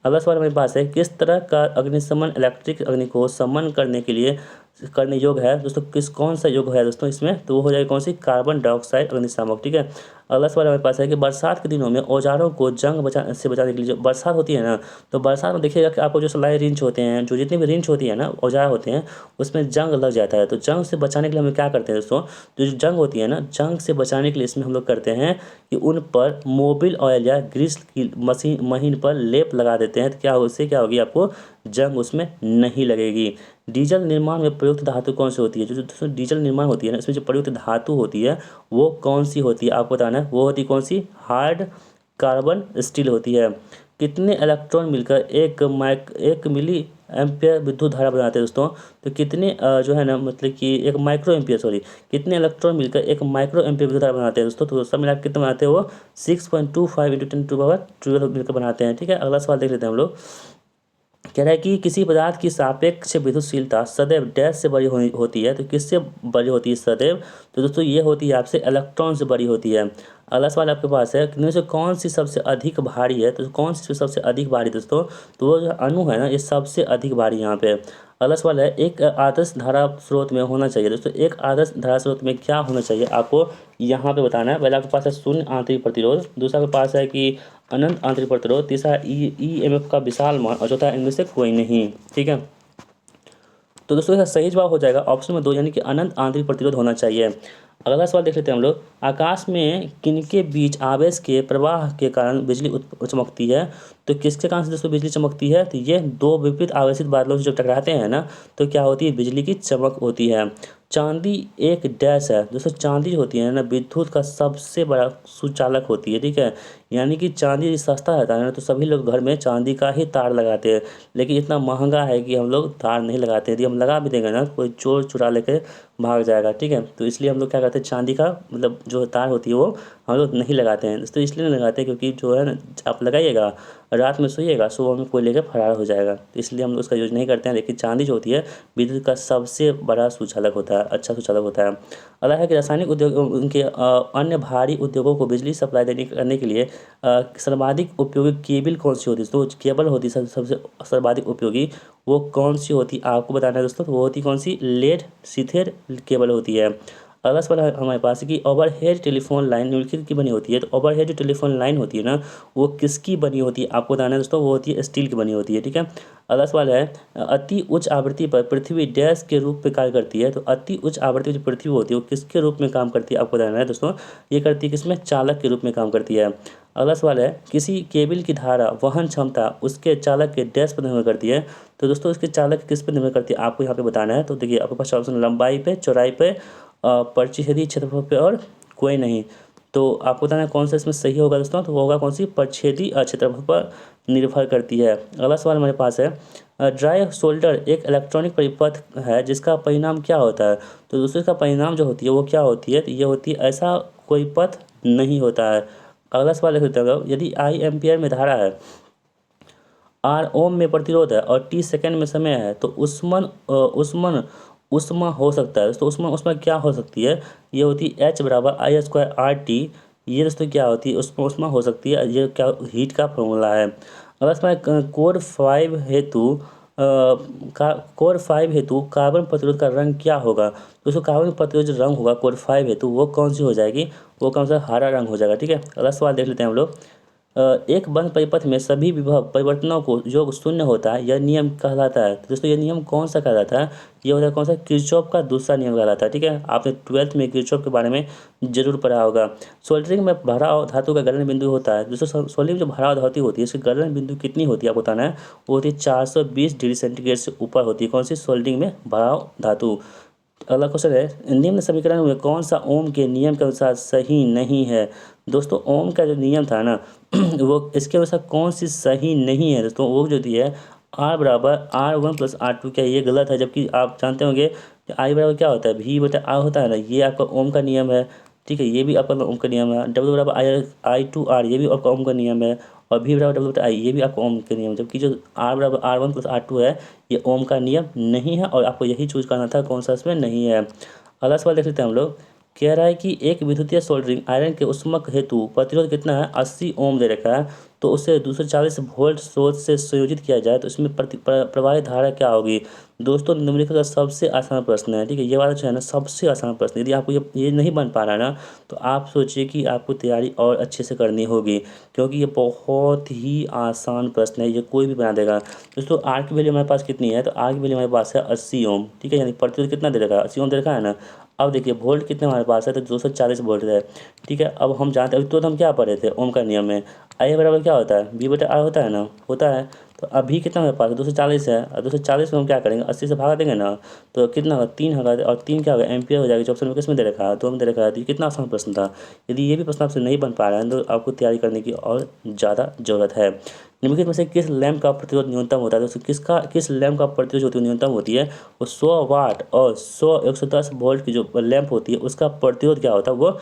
अगला सवाल हमारे पास है, किस तरह का अग्निशमन इलेक्ट्रिक अग्नि को शमन करने के लिए करने योग्य है दोस्तों? कौन सा योग्य है दोस्तों इसमें? तो वो हो जाएगी कौन सी? कार्बन डाइऑक्साइड अग्निशामक। ठीक है। अगला सवाल हमारे पास है कि बरसात के दिनों में औजारों को जंग से बचाने के लिए, जो बरसात होती है ना, तो बरसात में देखिएगा कि आपको जो सलाई रिंच होते हैं, जो जितनी भी रिंच होती है ना, औजार होते हैं, उसमें जंग लग जाता है। तो जंग से बचाने के लिए हम क्या करते हैं दोस्तों? जो जंग होती है ना, जंग से बचाने के लिए इसमें हम लोग करते हैं कि उन पर मोबिल ऑयल या ग्रीस की महीन पर लेप लगा देते हैं। तो क्या हो, उससे क्या होगी? आपको जंग उसमें नहीं लगेगी। डीजल निर्माण में प्रयुक्त धातु कौन सी होती है? जो दोस्तों डीजल निर्माण होती है ना, इसमें जो प्रयुक्त धातु होती है वो कौन सी होती है? आपको बताना है। वो होती कौन सी? हार्ड कार्बन स्टील होती है। कितने इलेक्ट्रॉन मिलकर एक मिली एम्पियर विद्युत धारा बनाते हैं दोस्तों? तो कितने जो है ना, मतलब कि एक माइक्रो एम्पियर, सॉरी, कितने इलेक्ट्रॉन मिलकर एक माइक्रो एम्पियर विद्युत धारा बनाते हैं दोस्तों? तो सब मिला कितना बनाते हैं? वो 6.25 × 10⁻12 मिलकर बनाते हैं। ठीक है। अगला सवाल देख लेते हैं हम लोग। कह रहा है कि किसी पदार्थ की सापेक्ष विद्युतशीलता सदैव डैश से बड़ी होती है। तो किससे बड़ी होती है सदैव? तो दोस्तों ये होती है आपसे इलेक्ट्रॉन से बड़ी होती है। अगला सवाल आपके पास है, इनमें से कौन सी सबसे अधिक भारी है? तो कौन सी सबसे अधिक भारी दोस्तों? तो वो जो अणु है ना, ये सबसे अधिक भारी यहाँ पे। अगला सवाल है, एक आदर्श धारा स्रोत में होना चाहिए दोस्तों, एक आदर्श धारा स्रोत में क्या होना चाहिए आपको यहाँ पे बताना है। पहले आपके पास है शून्य आंतरिक प्रतिरोध, दूसरा आपके पास है कि अनंत आंतरिक प्रतिरोध, तीसरा ईएमएफ का विशाल मान, और चौथा इनमें से कोई नहीं। ठीक है। तो दोस्तों इसका सही जवाब हो जाएगा ऑप्शन नंबर 2, यानी कि अनंत आंतरिक प्रतिरोध होना चाहिए। अगला सवाल देख लेते हैं हम लोग। आकाश में किनके बीच आवेश के प्रवाह के कारण बिजली चमकती है? तो किसके कारण से दोस्तों बिजली चमकती है? तो ये दो विपरीत आवेशित बादलों से जब टकराते हैं ना, तो क्या होती है? बिजली की चमक होती है। चांदी एक डैश है दोस्तों, चांदी जो होती है ना, विद्युत का सबसे बड़ा सुचालक होती है। ठीक है। यानी कि चांदी सस्ता रहता है ना, तो सभी लोग घर में चांदी का ही तार लगाते हैं। लेकिन इतना महंगा है कि हम लोग तार नहीं लगाते। यदि हम लगा भी देंगे ना, कोई चोर चुरा लेके भाग जाएगा। ठीक है। तो इसलिए हम लोग क्या करते हैं, चांदी का मतलब जो तार होती है वो हम लोग नहीं लगाते हैं दोस्तों। इसलिए नहीं लगाते क्योंकि जो है ना, आप लगाइएगा, रात में सोइएगा, सुबह में कोई लेकर फरार हो जाएगा। तो इसलिए हम लोग उसका यूज नहीं करते हैं। लेकिन चांदी जो होती है विद्युत का सबसे बड़ा सुचालक होता है, अच्छा सुचालक होता है। अगला है कि रासायनिक उद्योग उनके अन्य भारी उद्योगों को बिजली सप्लाई करने के लिए सर्वाधिक उपयोगी केबल कौन सी होती है? तो केबल होती है सबसे सर्वाधिक उपयोगी, वो कौन सी होती है आपको बताना है दोस्तों। तो वो होती कौन सी? लेड सीथर केबल होती है। अगला सवाल है हमारे पास कि ओवरहेड टेलीफोन लाइन निम्नलिखित की बनी होती है? तो ओवरहेड जो टेलीफोन लाइन होती है ना, वो किसकी बनी होती है आपको बताना है दोस्तों। वो होती है स्टील की बनी होती है। ठीक है। अगला सवाल है, अति उच्च आवृत्ति पर पृथ्वी डैश के रूप में कार्य करती है? तो अति उच्च आवृत्ति जो पृथ्वी होती है वो किसके रूप में काम करती है आपको बताना है दोस्तों। ये करती है किसमें? चालक के रूप में काम करती है। अगला सवाल है, किसी केबल की धारा वहन क्षमता उसके चालक के डैश पर निर्भर करती है? तो दोस्तों इसके चालक किस पर निर्भर करती है आपको यहाँ पे बताना है। तो देखिए आपके पास ऑप्शन लंबाई पे, चौड़ाई पे, परिच्छेदी क्षेत्रफल पे और कोई नहीं। तो आपको बताना है कौन सा इसमें सही होगा दोस्तों। तो वो होगा कौन सी? परिच्छेदी क्षेत्रफल पर निर्भर करती है। अगला सवाल हमारे पास है, ड्राई सोल्डर एक इलेक्ट्रॉनिक परिपथ है जिसका परिणाम क्या होता है? तो दोस्तों इसका परिणाम जो होती है वो क्या होती है? तो ये होती है ऐसा कोई पथ नहीं होता है। अगला सवाल देख लेते हैं। यदि आई एम्पियर में धारा है, आर ओम में प्रतिरोध है और टी सेकंड में समय है, तो उष्मा हो सकता है दोस्तों। उष्मा क्या हो सकती है? ये होती है H=I²RT। ये दोस्तों क्या होती है? उष्मा हो सकती है। ये क्या हीट का फॉर्मूला है। अगला इसमें कोर 5 हेतु कार्बन प्रतिरोध का रंग क्या होगा? दोस्तों कार्बन प्रतिरोध जो रंग होगा कोर 5 हेतु, वो कौन सी हो जाएगी? वो कौन सा? हरा रंग हो जाएगा। ठीक है। अगला सवाल देख लेते हैं हम लोग। एक बंद परिपथ में सभी विभव परिवर्तनों को योग शून्य होता है, यह नियम कहलाता है। तो दोस्तों ये नियम कौन सा कहलाता है? ये होता है कौन सा? किरचॉफ का दूसरा नियम कहलाता है। ठीक है। आपने 12th में किरचॉफ के बारे में जरूर पढ़ा होगा। सोल्डरिंग में भराव धातु का गलन बिंदु होता है दोस्तों। सोल्डरिंग जो भराव धातु होती है, इसकी गलन बिंदु कितनी होती है आपको बताना है। वो होती है 420 डिग्री सेंटीग्रेड से ऊपर होती है। कौन सी? सोल्डरिंग में भराव धातु। अगला क्वेश्चन है, निम्न समीकरण में कौन सा ओम के नियम के अनुसार सही नहीं है? दोस्तों ओम का जो नियम था ना वो इसके अनुसार कौन सी सही नहीं है दोस्तों? वो जो दी है R=R1+R2, क्या ये गलत है? जबकि आप जानते होंगे कि I बराबर क्या होता है? V/R होता है ना। ये आपका ओम का नियम है। ठीक है। ये भी आपका ओम का नियम है। W=I/R, ये भी आपका ओम का नियम है। और V/W/I, ये भी आपका ओम का नियम है। जबकि जो R=R1+R2 है, ये ओम का नियम नहीं है। और आपको यही चूज करना था कौन सा इसमें नहीं है। अगला सवाल देख लेते हैं हम लोग। कह रहा है कि एक विद्युतीय सोल्डरिंग आयरन के उष्मक हेतु प्रतिरोध कितना है? 80 ओम दे रखा है। तो उसे 240 वोल्ट स्रोत से संयोजित किया जाए तो इसमें प्रवाहित धारा क्या होगी। दोस्तों निम्नलिखित का सबसे आसान प्रश्न है, ठीक है, ये वाला जो है ना सबसे आसान प्रश्न। यदि आपको ये नहीं बन पा रहा है ना तो आप सोचिए कि आपको तैयारी और अच्छे से करनी होगी, क्योंकि ये बहुत ही आसान प्रश्न है, ये कोई भी बना देगा। दोस्तों आर की वैल्यू हमारे पास कितनी है, तो आर की वैल्यू हमारे पास है 80 ओम, ठीक है, यानी प्रतिरोध कितना दे रखा है, 80 ओम दे रखा है ना। अब देखिए वोल्ट कितने हमारे पास है, तो 240 वोल्ट है, ठीक है। अब हम जानते हैं, अभी तो हम क्या पढ़े थे ओम का नियम में, आई बराबर क्या होता है, बी बटा आर होता है ना, होता है। तो अभी कितना हमारे पास 240 है, और 240 में हम क्या करेंगे, 80 से भागा देंगे ना, तो कितना होगा 3 होगा, और 3 क्या होगा एम्पियर हो जाएगा, जो ऑप्शन में किस में दे रखा है, 2 में दे रखा है। तो ये कितना आसान प्रश्न था। यदि ये भी प्रश्न आपसे नहीं बन पा रहा है तो आपको तैयारी करने की और ज़्यादा ज़रूरत है। निम्नलिखित में से किस लैंप का प्रतिरोध न्यूनतम होता है, तो किस लैंप का प्रतिरोध जो होती है न्यूनतम होती है, वो 100 वाट और 110 वोल्ट की जो लैंप होती है उसका प्रतिरोध क्या होता है, वो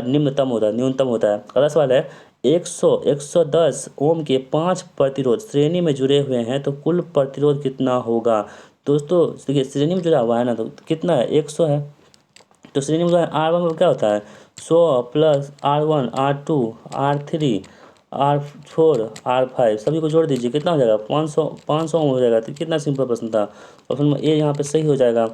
निम्नतम होता है, न्यूनतम होता है। अगला सवाल है 110 ओम के 5 प्रतिरोध श्रेणी में जुड़े हुए हैं तो कुल प्रतिरोध कितना होगा। दोस्तों देखिए श्रेणी में जुड़ा हुआ है ना, तो कितना है 100 है, तो श्रेणी में जुड़ा R1 में क्या होता है 100 plus R1 R2 R3 R4 R5 सभी को जोड़ दीजिए, कितना हो जाएगा 500 हो जाएगा। तो कितना सिंपल प्रश्न था, ऑप्शन में ए यहाँ पे सही हो जाएगा।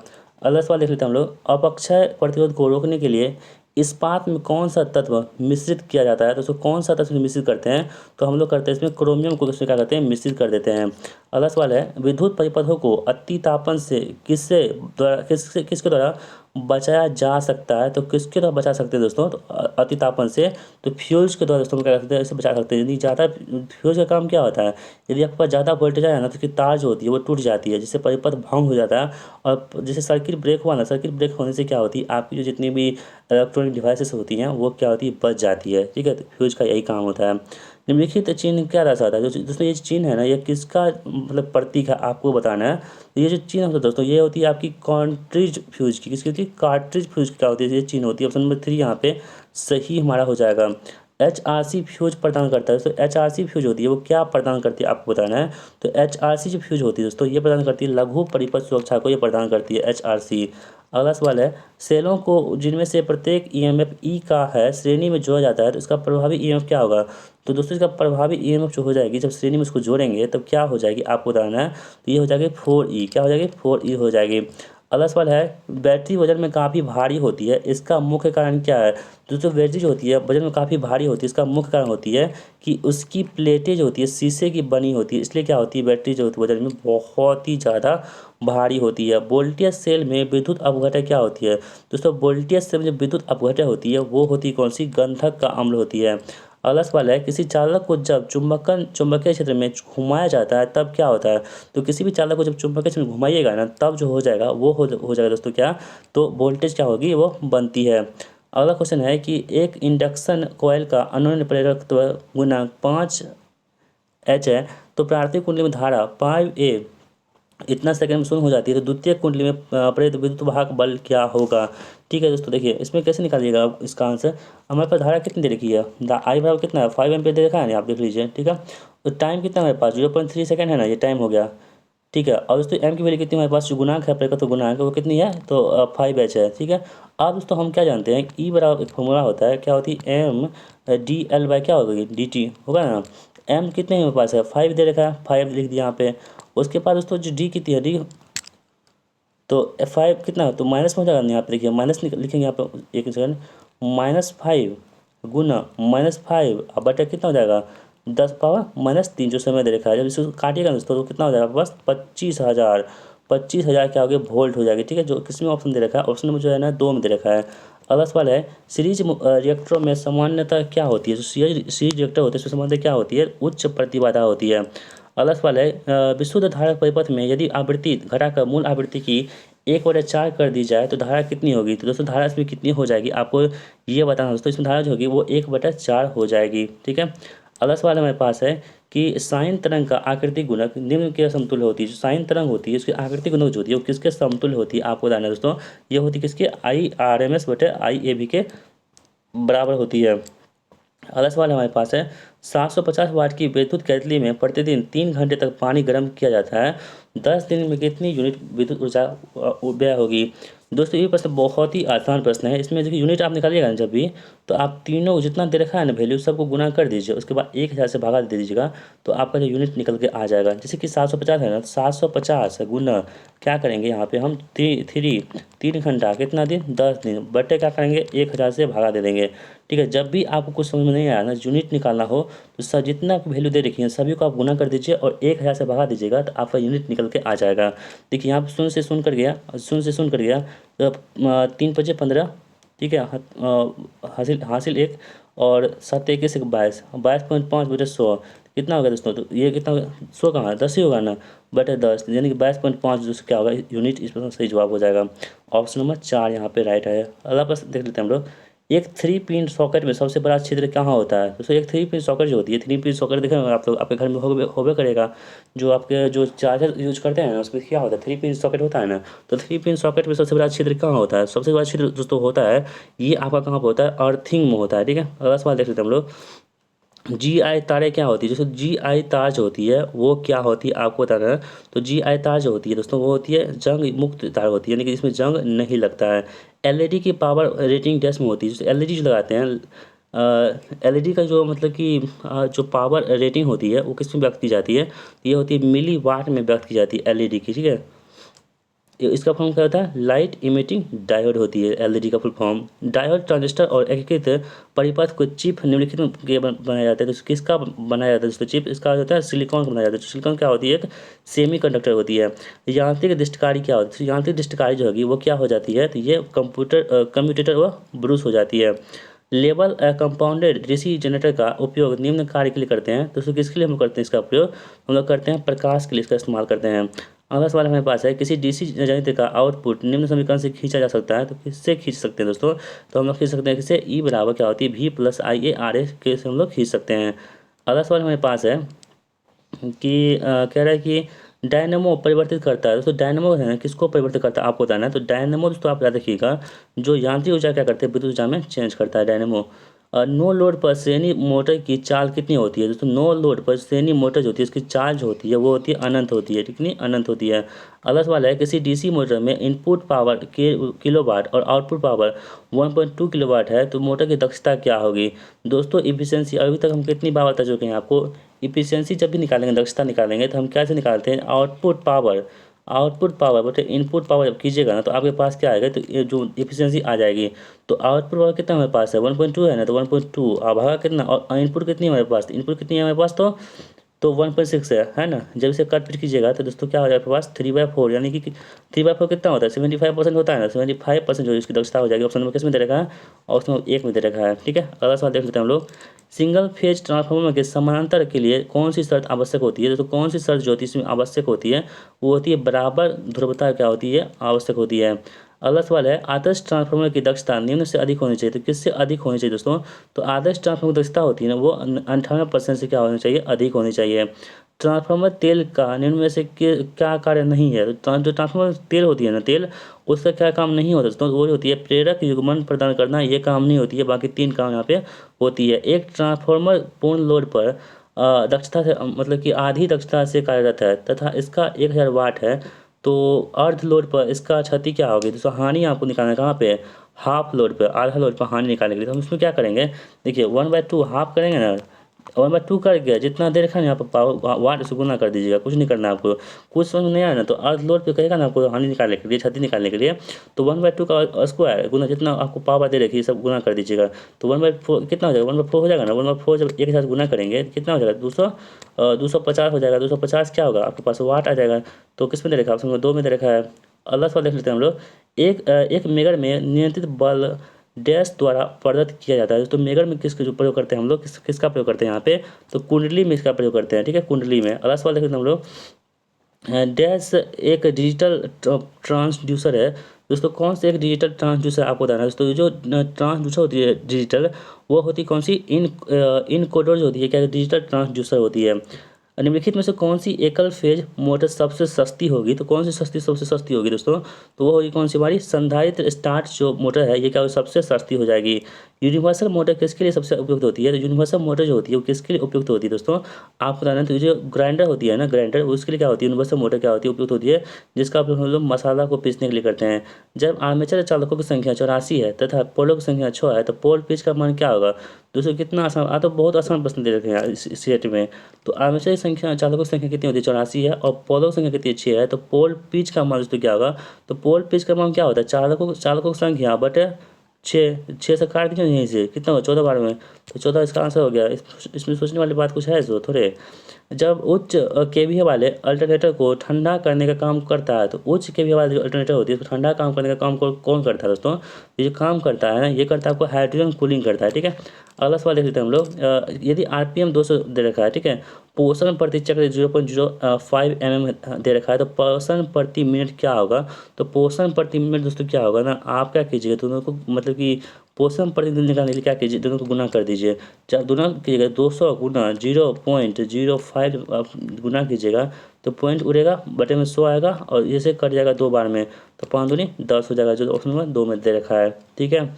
अगला सवाल देख लेते हैं हम लोग, अपक्षय प्रतिरोध को रोकने के लिए इस्पात में कौन सा तत्व मिश्रित किया जाता है, तो उसको कौन सा तत्व मिश्रित करते हैं, तो हम लोग करते हैं इसमें क्रोमियम को इसमें क्या करते हैं मिश्रित कर देते हैं। अगला सवाल है विद्युत परिपथों को अति तापन से किसके द्वारा बचाया जा सकता है, तो किसके द्वारा बचा सकते हैं दोस्तों, तो अति तापन से, तो फ्यूल्स के द्वारा दोस्तों हम क्या कर सकते हैं इसे बचा सकते हैं। यदि ज़्यादा फ्यूल्स का काम क्या होता है, यदि आपके पास ज़्यादा वोल्टेज आया ना तो उसकी तार जो होती है वो टूट जाती है, जिससे परिपथ भंग हो जाता है। और जैसे सर्किट ब्रेक हुआ ना, सर्किट ब्रेक होने से क्या होती है आपकी जो जितनी भी इलेक्ट्रॉनिक डिवाइसेस होती हैं वो क्या होती है बच जाती है, ठीक है। तो फ्यूज का यही काम होता है। निम्नलिखित चिन्ह क्या दर्शाता है, जो दोस्तों ये चिन्ह है ना ये किसका मतलब प्रतीक है आपको बताना है। तो ये जो चिन्ह होता है दोस्तों ये होती है आपकी कार्ट्रिज फ्यूज की, किसकी होती है कार्ट्रिज फ्यूज की क्या होती है, ये चिन्ह होती है। ऑप्शन नंबर 3 यहाँ पे सही हमारा हो जाएगा। HRC फ्यूज प्रदान करता है दोस्तों, HRC फ्यूज होती है वो क्या प्रदान करती है आपको बताना है। तो HRC जो फ्यूज होती है दोस्तों ये प्रदान करती है लघु परिपथ सुरक्षा को, ये प्रदान करती है HRC। अगला सवाल है सेलों को जिनमें से प्रत्येक EMF E का है श्रेणी में जोड़ा जाता है तो इसका प्रभावी EMF क्या होगा। तो दोस्तों इसका प्रभावी EMF जो हो जाएगी जब श्रेणी में इसको जोड़ेंगे तब क्या हो जाएगी आपको बताना है। तो ये हो जाएगी 4E, क्या हो जाएगी 4E हो जाएगी। अगला सवाल है बैटरी वजन में काफ़ी भारी होती है इसका मुख्य कारण क्या है। दोस्तों बैटरी जो होती है वजन में काफ़ी भारी होती है इसका मुख्य कारण होती है कि उसकी प्लेटें जो होती है शीशे की बनी होती है, इसलिए क्या होती है बैटरी जो होती है वजन में बहुत ही ज़्यादा भारी होती है। वोल्टेज सेल में विद्युत अपघटन क्या होती है। दोस्तों वोल्टेज सेल में जो विद्युत अपघटन होती है वो होती है कौन सी, गंधक का अम्ल होती है। अगला सवाल है किसी चालक को जब चुंबकीय क्षेत्र में घुमाया जाता है तब क्या होता है। तो किसी भी चालक को जब चुंबकीय क्षेत्र में घुमाइएगा ना तब जो हो जाएगा वो हो जाएगा दोस्तों क्या, तो वोल्टेज क्या होगी वो बनती है। अगला क्वेश्चन है कि एक इंडक्शन कॉइल का अन्योन्य प्रेरकत्व गुणांक 5H है तो प्राथमिक कुंडली में धारा 5A इतना सेकंड में शून्य हो जाती है तो द्वितीय कुंडली में प्रेरित विद्युत वाहक बल क्या होगा। ठीक है दोस्तों देखिए इसमें कैसे निकालिएगा इसका आंसर। हमारे पास धारा कितनी दे रखी है, आई बराबर कितना है 5 एम्पीयर दे रखा है ना, आप देख लीजिए, ठीक है। तो टाइम कितना हमारे पास 0.3 सेकंड है ना, ये टाइम हो गया, ठीक है। और दोस्तों एम की वैल्यू कितनी हमारे पास जो गुणांक है प्रेरकत्व गुणांक वो कितनी है, तो 5H है, ठीक है। अब दोस्तों हम क्या जानते हैं ई बराबर एक फॉर्मूला होता है क्या होती है MdL बाई क्या होगी dt होगा ना। एम कितने हमारे पास है 5 दे रखा है, 5 लिख दिया यहाँ पे। उसके बाद दोस्तों जो डी कितनी है डी, तो F5 कितना है तो माइनस में हो जाएगा, यहाँ पे देखिए माइनस लिखेंगे यहाँ पे एक सेकंड, -5 गुना -5 अब बटे कितना हो जाएगा 10⁻³ जो समय दे रखा है। जब इसको काटिएगा दोस्तों तो कितना हो जाएगा बस 25,000 क्या हो गया वोल्ट हो जाएगी, ठीक है। जो किसमें ऑप्शन दे रखा है, ऑप्शन नंबर जो है ना 2 में दे रखा है। अगला सवाल है सीरीज रिएक्टरों में सामान्यतः क्या होती है, जो सीरीज रिएक्टर होते हैं उसमें सामान्यतः क्या होती है उच्च प्रतिबाधा होती है। अगला सवाल है विशुद्ध धारा परिपथ में यदि आवृत्ति घटाकर मूल आवृत्ति की 1/4 कर दी जाए तो धारा कितनी होगी। तो दोस्तों धारा इसमें कितनी हो जाएगी आपको ये बताना दोस्तों, इसमें धारा जो होगी वो 1/4 हो जाएगी, ठीक है। अगला सवाल हमारे पास है कि साइन तरंग का आकृति गुणक निम्न के समतुल्य होती है। जो साइन तरंग होती है उसकी आकृति गुणक जो होती है वो किसके समतुल्य होती है आपको बताना है दोस्तों। ये होती है किसके IRMS बटे IAB के बराबर होती है। अगला सवाल हमारे पास है 750 वाट की विद्युत केतली में प्रतिदिन 3 घंटे तक पानी गर्म किया जाता है, 10 दिन में कितनी यूनिट विद्युत ऊर्जा व्यय होगी। दोस्तों ये प्रश्न बहुत ही आसान प्रश्न है। इसमें देखिए यूनिट आप निकालिएगा ना जब भी, तो आप तीनों जितना दे रखा है ना वैल्यू सबको गुना कर दीजिए, उसके बाद 1000 से भागा दे दीजिएगा, तो आपका जो यूनिट निकल के आ जाएगा। जैसे कि 750 है ना, तो 750 गुना क्या करेंगे यहाँ पे हम 3 घंटा कितना दिन 10 दिन बटे क्या करेंगे 1000 से भागा दे देंगे। ठीक है, जब भी आपको कुछ समझ में नहीं आया ना यूनिट निकालना हो, तो सब जितना वैल्यू दे रखी है सभी को आप गुना कर दीजिए और 1000 से भागा दीजिएगा, तो आपका यूनिट निकल के आ जाएगा। देखिए यहाँ पे शून्य से शून्य कर गया, शून्य से शून्य कर गया, तो 3×5 = 15। ठीक है, हासिल हासिल 1 और 7×1 = 22, 22.5/100 कितना होगा दोस्तों? तो ये कितना होगा? 100 कहाँ है, 10 ही होगा ना, बटे 10, यानी कि 22.5 जो क्या होगा यूनिट। इस प्रश्न सही जवाब हो जाएगा। ऑप्शन नंबर 4 यहाँ पे राइट है। अगला प्रश्न देख लेते हैं हम लोग। एक 3 पिन सॉकेट में सबसे बड़ा छिद्र कहाँ होता है? दोस्तों एक 3 पिन सॉकेट जो होती है, 3 पिन सॉकेट देखे होंगे आप लोग, आपके घर में होबे करेगा। जो आपके जो चार्जर यूज करते हैं ना उसमें क्या होता है, 3 पिन सॉकेट होता है ना। तो 3 पिन सॉकेट में सबसे बड़ा छिद्र कहाँ होता है? सबसे बड़ा छिद्र दोस्तों होता है ये आपका कहाँ पर होता है? अर्थिंग में होता है। ठीक है, अगला सवाल देख लेते हैं हम लोग। GI तारें क्या होती है? जैसे GI तार जो होती है वो क्या होती है आपको बताना है। तो GI तार जो होती है दोस्तों वो होती है जंग मुक्त तार होती है, यानी कि इसमें जंग नहीं लगता है। LED की पावर रेटिंग डैश में होती है। जैसे LED जो लगाते हैं, LED का जो मतलब कि जो पावर रेटिंग होती है वो किस में व्यक्त की जाती है? ये होती है मिली वाट में व्यक्त की जाती है LED की। ठीक है, इसका फॉर्म क्या होता है? लाइट इमिटिंग डायोड होती है LED का फुल फॉर्म। डायोड ट्रांजिस्टर और एकीकृत परिपथ को चिप निम्नलिखित में बनाया जाता है। तो किसका बनाया जाता है दोस्तों? चिप इसका होता है सिलिकॉन का बनाया जाता है। सिलिकॉन क्या होती है? एक सेमीकंडक्टर होती है। यांत्रिक दृष्टिकारी क्या होती है? यांत्रिक दृष्टिकारी जो होगी वो क्या हो जाती है? तो ये कम्प्यूटेटर व ब्रूस हो जाती है। लेवल कंपाउंडेड डीसी जनरेटर का उपयोग निम्न कार्य के लिए करते हैं। दोस्तों किसके लिए हम करते हैं इसका उपयोग? हम लोग करते हैं प्रकाश के लिए इसका इस्तेमाल करते हैं। अगला सवाल हमारे पास है, किसी डीसी जनरेटर का आउटपुट निम्न समीकरण से खींचा जा सकता है। तो किससे खींच सकते हैं दोस्तों? तो हम लोग खींच सकते हैं किससे? E बराबर क्या होती है? V+IaRa के से हम लोग खींच सकते हैं। अगला सवाल हमारे पास है कि कह रहा है कि डायनेमो परिवर्तित करता है। दोस्तों डायनेमो है ना किसको परिवर्तित करता है आपको बताना है। तो डायनेमो दोस्तों आप याद रखिएगा, जो यांत्रिक ऊर्जा क्या करते हैं विद्युत ऊर्जा में चेंज करता है डायनेमो। नो लोड पर श्रेणी मोटर की चाल कितनी होती है? दोस्तों नो लोड पर श्रेणी मोटर जो होती है उसकी चाल जो होती है वो होती है अनंत होती है। कितनी? अनंत होती है। अगला सवाल है, किसी डीसी मोटर में इनपुट पावर के किलोवाट और आउटपुट पावर 1.2 किलोवाट है, तो मोटर की दक्षता क्या होगी? दोस्तों इफिशियंसी अभी तक हम कितनी बार बता चुके हैं आपको। इफिशियंसी जब भी निकालेंगे, दक्षता निकालेंगे, तो हम कैसे निकालते हैं? आउटपुट पावर बटे इनपुट पावर जब कीजिएगा ना तो आपके पास क्या आएगा? तो ये जो इफिशियंसी आ जाएगी। तो आउटपुट पावर कितना हमारे पास है? 1.2 है ना, तो 1.2 और भागा कितना, और इनपुट कितनी है हमारे पास? इनपुट कितनी है हमारे पास? तो 1.6 है ना। जब इसे कट पीट कीजिएगा तो दोस्तों क्या हो जाएगा आपके पास? 3/4, यानी कि 3/4 कितना होता है? 75% होता है ना। 75% जो इसकी दक्षता हो जाएगी। ऑप्शन नंबर किस में दे रखा है? ऑप्शन नंबर 1 में दे रखा है। ठीक है, अगला सवाल देख लेते हैं हम लोग। सिंगल फेज ट्रांसफार्मर के समानांतर के लिए कौन सी शर्त आवश्यक होती है? तो कौन सी शर्त जो होती है इसमें आवश्यक होती है वो होती है बराबर ध्रुवता क्या होती है? आवश्यक होती है। अगला सवाल है, आदर्श ट्रांसफार्मर की दक्षता निम्न से अधिक होनी चाहिए। तो किससे अधिक होनी चाहिए दोस्तों? तो आदर्श ट्रांसफार्मर की दक्षता होती है ना वो 98% से क्या होनी चाहिए? अधिक होनी चाहिए। ट्रांसफार्मर तेल का निम्न में से क्या कार्य नहीं है? तो जो ट्रांसफार्मर तेल होती है ना, तेल, उसका क्या काम नहीं होता दोस्तों? वो होती है प्रेरक युग्मन प्रदान करना, ये काम नहीं होती है। बाकी 3 काम यहाँ पे होती है। एक ट्रांसफार्मर पूर्ण लोड पर दक्षता से मतलब कि आधी दक्षता से कार्यरत है तथा इसका 1000 वाट है, तो अर्ध लोड पर इसका क्षति क्या होगी? दोस्तों हानि आपको निकालना है कहाँ पे? हाफ लोड पे, आधा लोड पर हानि निकालने के लिए। तो हम इसमें क्या करेंगे? देखिए 1/2 हाफ करेंगे ना, 1/2 कर गया, जितना देर रखा ना यहाँ पर पावर वाट से गुना कर दीजिएगा, कुछ नहीं करना है आपको। कुछ समझ में नहीं आया ना तो अर्ध लोड पे कहेगा ना आपको हानि निकालने के लिए, क्षति निकालने के लिए, तो 1/2 का स्क्वायर गुना जितना आपको पावर दे रखी है सब गुना कर दीजिएगा। तो 1/4 कितना हो जाएगा? 1/4 हो जाएगा ना। 1/4 जब एक साथ गुना करेंगे तो कितना हो जाएगा? 250 हो जाएगा। 250 क्या होगा आपके पास? वाट आ जाएगा। तो किस में दे रखा है? ऑप्शन नंबर 2 में दे रखा है। अगला सवाल देख लेते हैं हम लोग। एक मेगर में नियंत्रित बल डैश द्वारा प्रदत्त किया जाता है। तो मेगर में किसका जो प्रयोग करते हैं हम लोग? किसका प्रयोग करते हैं यहाँ पे? तो कुंडली में इसका प्रयोग करते हैं। ठीक है, कुंडली में। अगला सवाल देख लेते हैं हम लोग। डैश एक डिजिटल ट्रांसड्यूसर है। दोस्तों कौन से एक डिजिटल ट्रांसड्यूसर आपको बताना है? दोस्तों जो ट्रांसड्यूसर होती है डिजिटल, वो होती है कौन सी? इन कोडर जो होती है क्या? डिजिटल ट्रांसड्यूसर होती है। निम्नलिखित में से कौन सी एकल फेज मोटर सबसे सस्ती होगी? तो कौन सी सबसे सस्ती होगी दोस्तों? तो वो होगी कौन सी हमारी संधारित्र स्टार्ट जो मोटर है, ये क्या होगी? सबसे सस्ती हो जाएगी। यूनिवर्सल मोटर किसके लिए सबसे उपयुक्त होती है? तो यूनिवर्सल मोटर जो होती है वो किसके लिए उपयुक्त होती है दोस्तों? आपको बताना है, तो जो ग्राइंडर होती है ना, ग्राइंडर, उसके लिए क्या होती है? यूनिवर्सल मोटर क्या होती है? उपयुक्त होती है, जिसका उपयोग हम लोग मसाला को पीसने के लिए करते हैं। जब आर्मेचर चालकों की संख्या 84 है तथा पोलों की संख्या 6 है, तो पोल पिच का मान क्या होगा? दोस्तों कितना आसान, तो बहुत आसान प्रश्न दे रखे हैं इस सेट में। तो आर्मेचर की संख्या, चालकों की संख्या कितनी होती है? 84 है, और पोलों की संख्या कितनी है? 6 है। तो पोल पिच का मान दोस्तों क्या होगा? तो पोल पिच का मान क्या होता है? चालकों की संख्या बटे 6, 6 से काट दीजिए यहीं से, कितना होगा? 14 बार में, तो 14 इसका आंसर हो गया। इसमें सोचने वाली बात कुछ है इसको थोड़े। जब उच्च केवीए वाले अल्टरनेटर को ठंडा करने का काम करता है, तो उच्च केवीए वाले जो अल्टरनेटर होती है उसको ठंडा काम करने का काम कौन करता है दोस्तों? ये जो काम करता है ना, ये करता है आपको हाइड्रोजन कूलिंग करता है, ठीक है। अगला सवाल देख लेते हैं हम लोग। यदि आरपीएम 200 दे रखा है, ठीक है, पोषण प्रति चक्र 0.05 mm दे रखा है, तो पोषण प्रति मिनट क्या होगा? तो पोषण प्रति मिनट दोस्तों क्या होगा ना, आप क्या कीजिएगा, दोनों को मतलब कि पोषण प्रति दिन निकालने के लिए क्या कीजिए, दोनों को गुना कर दीजिए। जब गुना कीजिएगा 200 गुना 0.05 आप गुना कीजिएगा, तो पॉइंट उड़ेगा, बटे में 100 आएगा, और इसे कट जाएगा 2 बार में, तो 5 दूनी 10 हो जाएगा, जो ऑप्शन नंबर 2 में दे रखा है, ठीक है।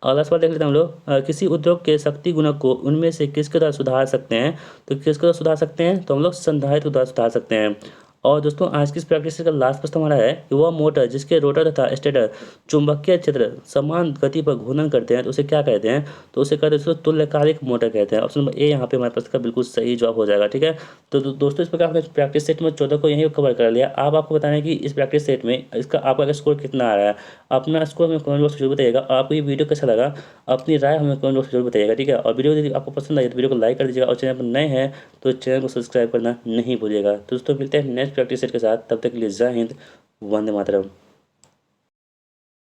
अगला सवाल देख लेते हैं हम लोग। किसी उद्योग के शक्ति गुणक को उनमें से किसके द्वारा सुधार सकते हैं? तो किसके द्वारा सुधार सकते हैं? तो हम लोग संधारित्र के द्वारा सुधार सकते हैं। और दोस्तों आज की इस प्रैक्टिस का लास्ट प्रश्न हमारा है कि वह मोटर जिसके रोटर तथा स्टेटर चुंबकीय क्षेत्र समान गति पर घूर्णन करते हैं, तो उसे क्या कहते हैं? तो उसे कहते हैं दोस्तों तुल्यकालिक मोटर कहते हैं। ऑप्शन नंबर ए यहाँ पे हमारे प्रश्न का बिल्कुल सही जवाब हो जाएगा, ठीक है। तो दोस्तों इस प्रकार हमने प्रैक्टिस सेट में 14 को यहीं कवर कर लिया। अब आपको बताना है कि इस प्रैक्टिस सेट में इसका आपका स्कोर कितना आ रहा है। अपना स्कोर हमें कमेंट बॉक्स में जरूर बताइएगा। आपको ये वीडियो कैसा लगा, अपनी राय हमें कमेंट बॉक्स में जरूर बताइएगा, ठीक है। और वीडियो यदि आपको पसंद आई तो वीडियो को लाइक कर दीजिएगा, और चैनल पर नए हैं तो चैनल को सब्सक्राइब करना नहीं भूलिएगा। तो दोस्तों मिलते हैं नेक्स्ट प्रैक्टिस सेट के साथ, तब तक के लिए जय हिंद, वंदे मातरम।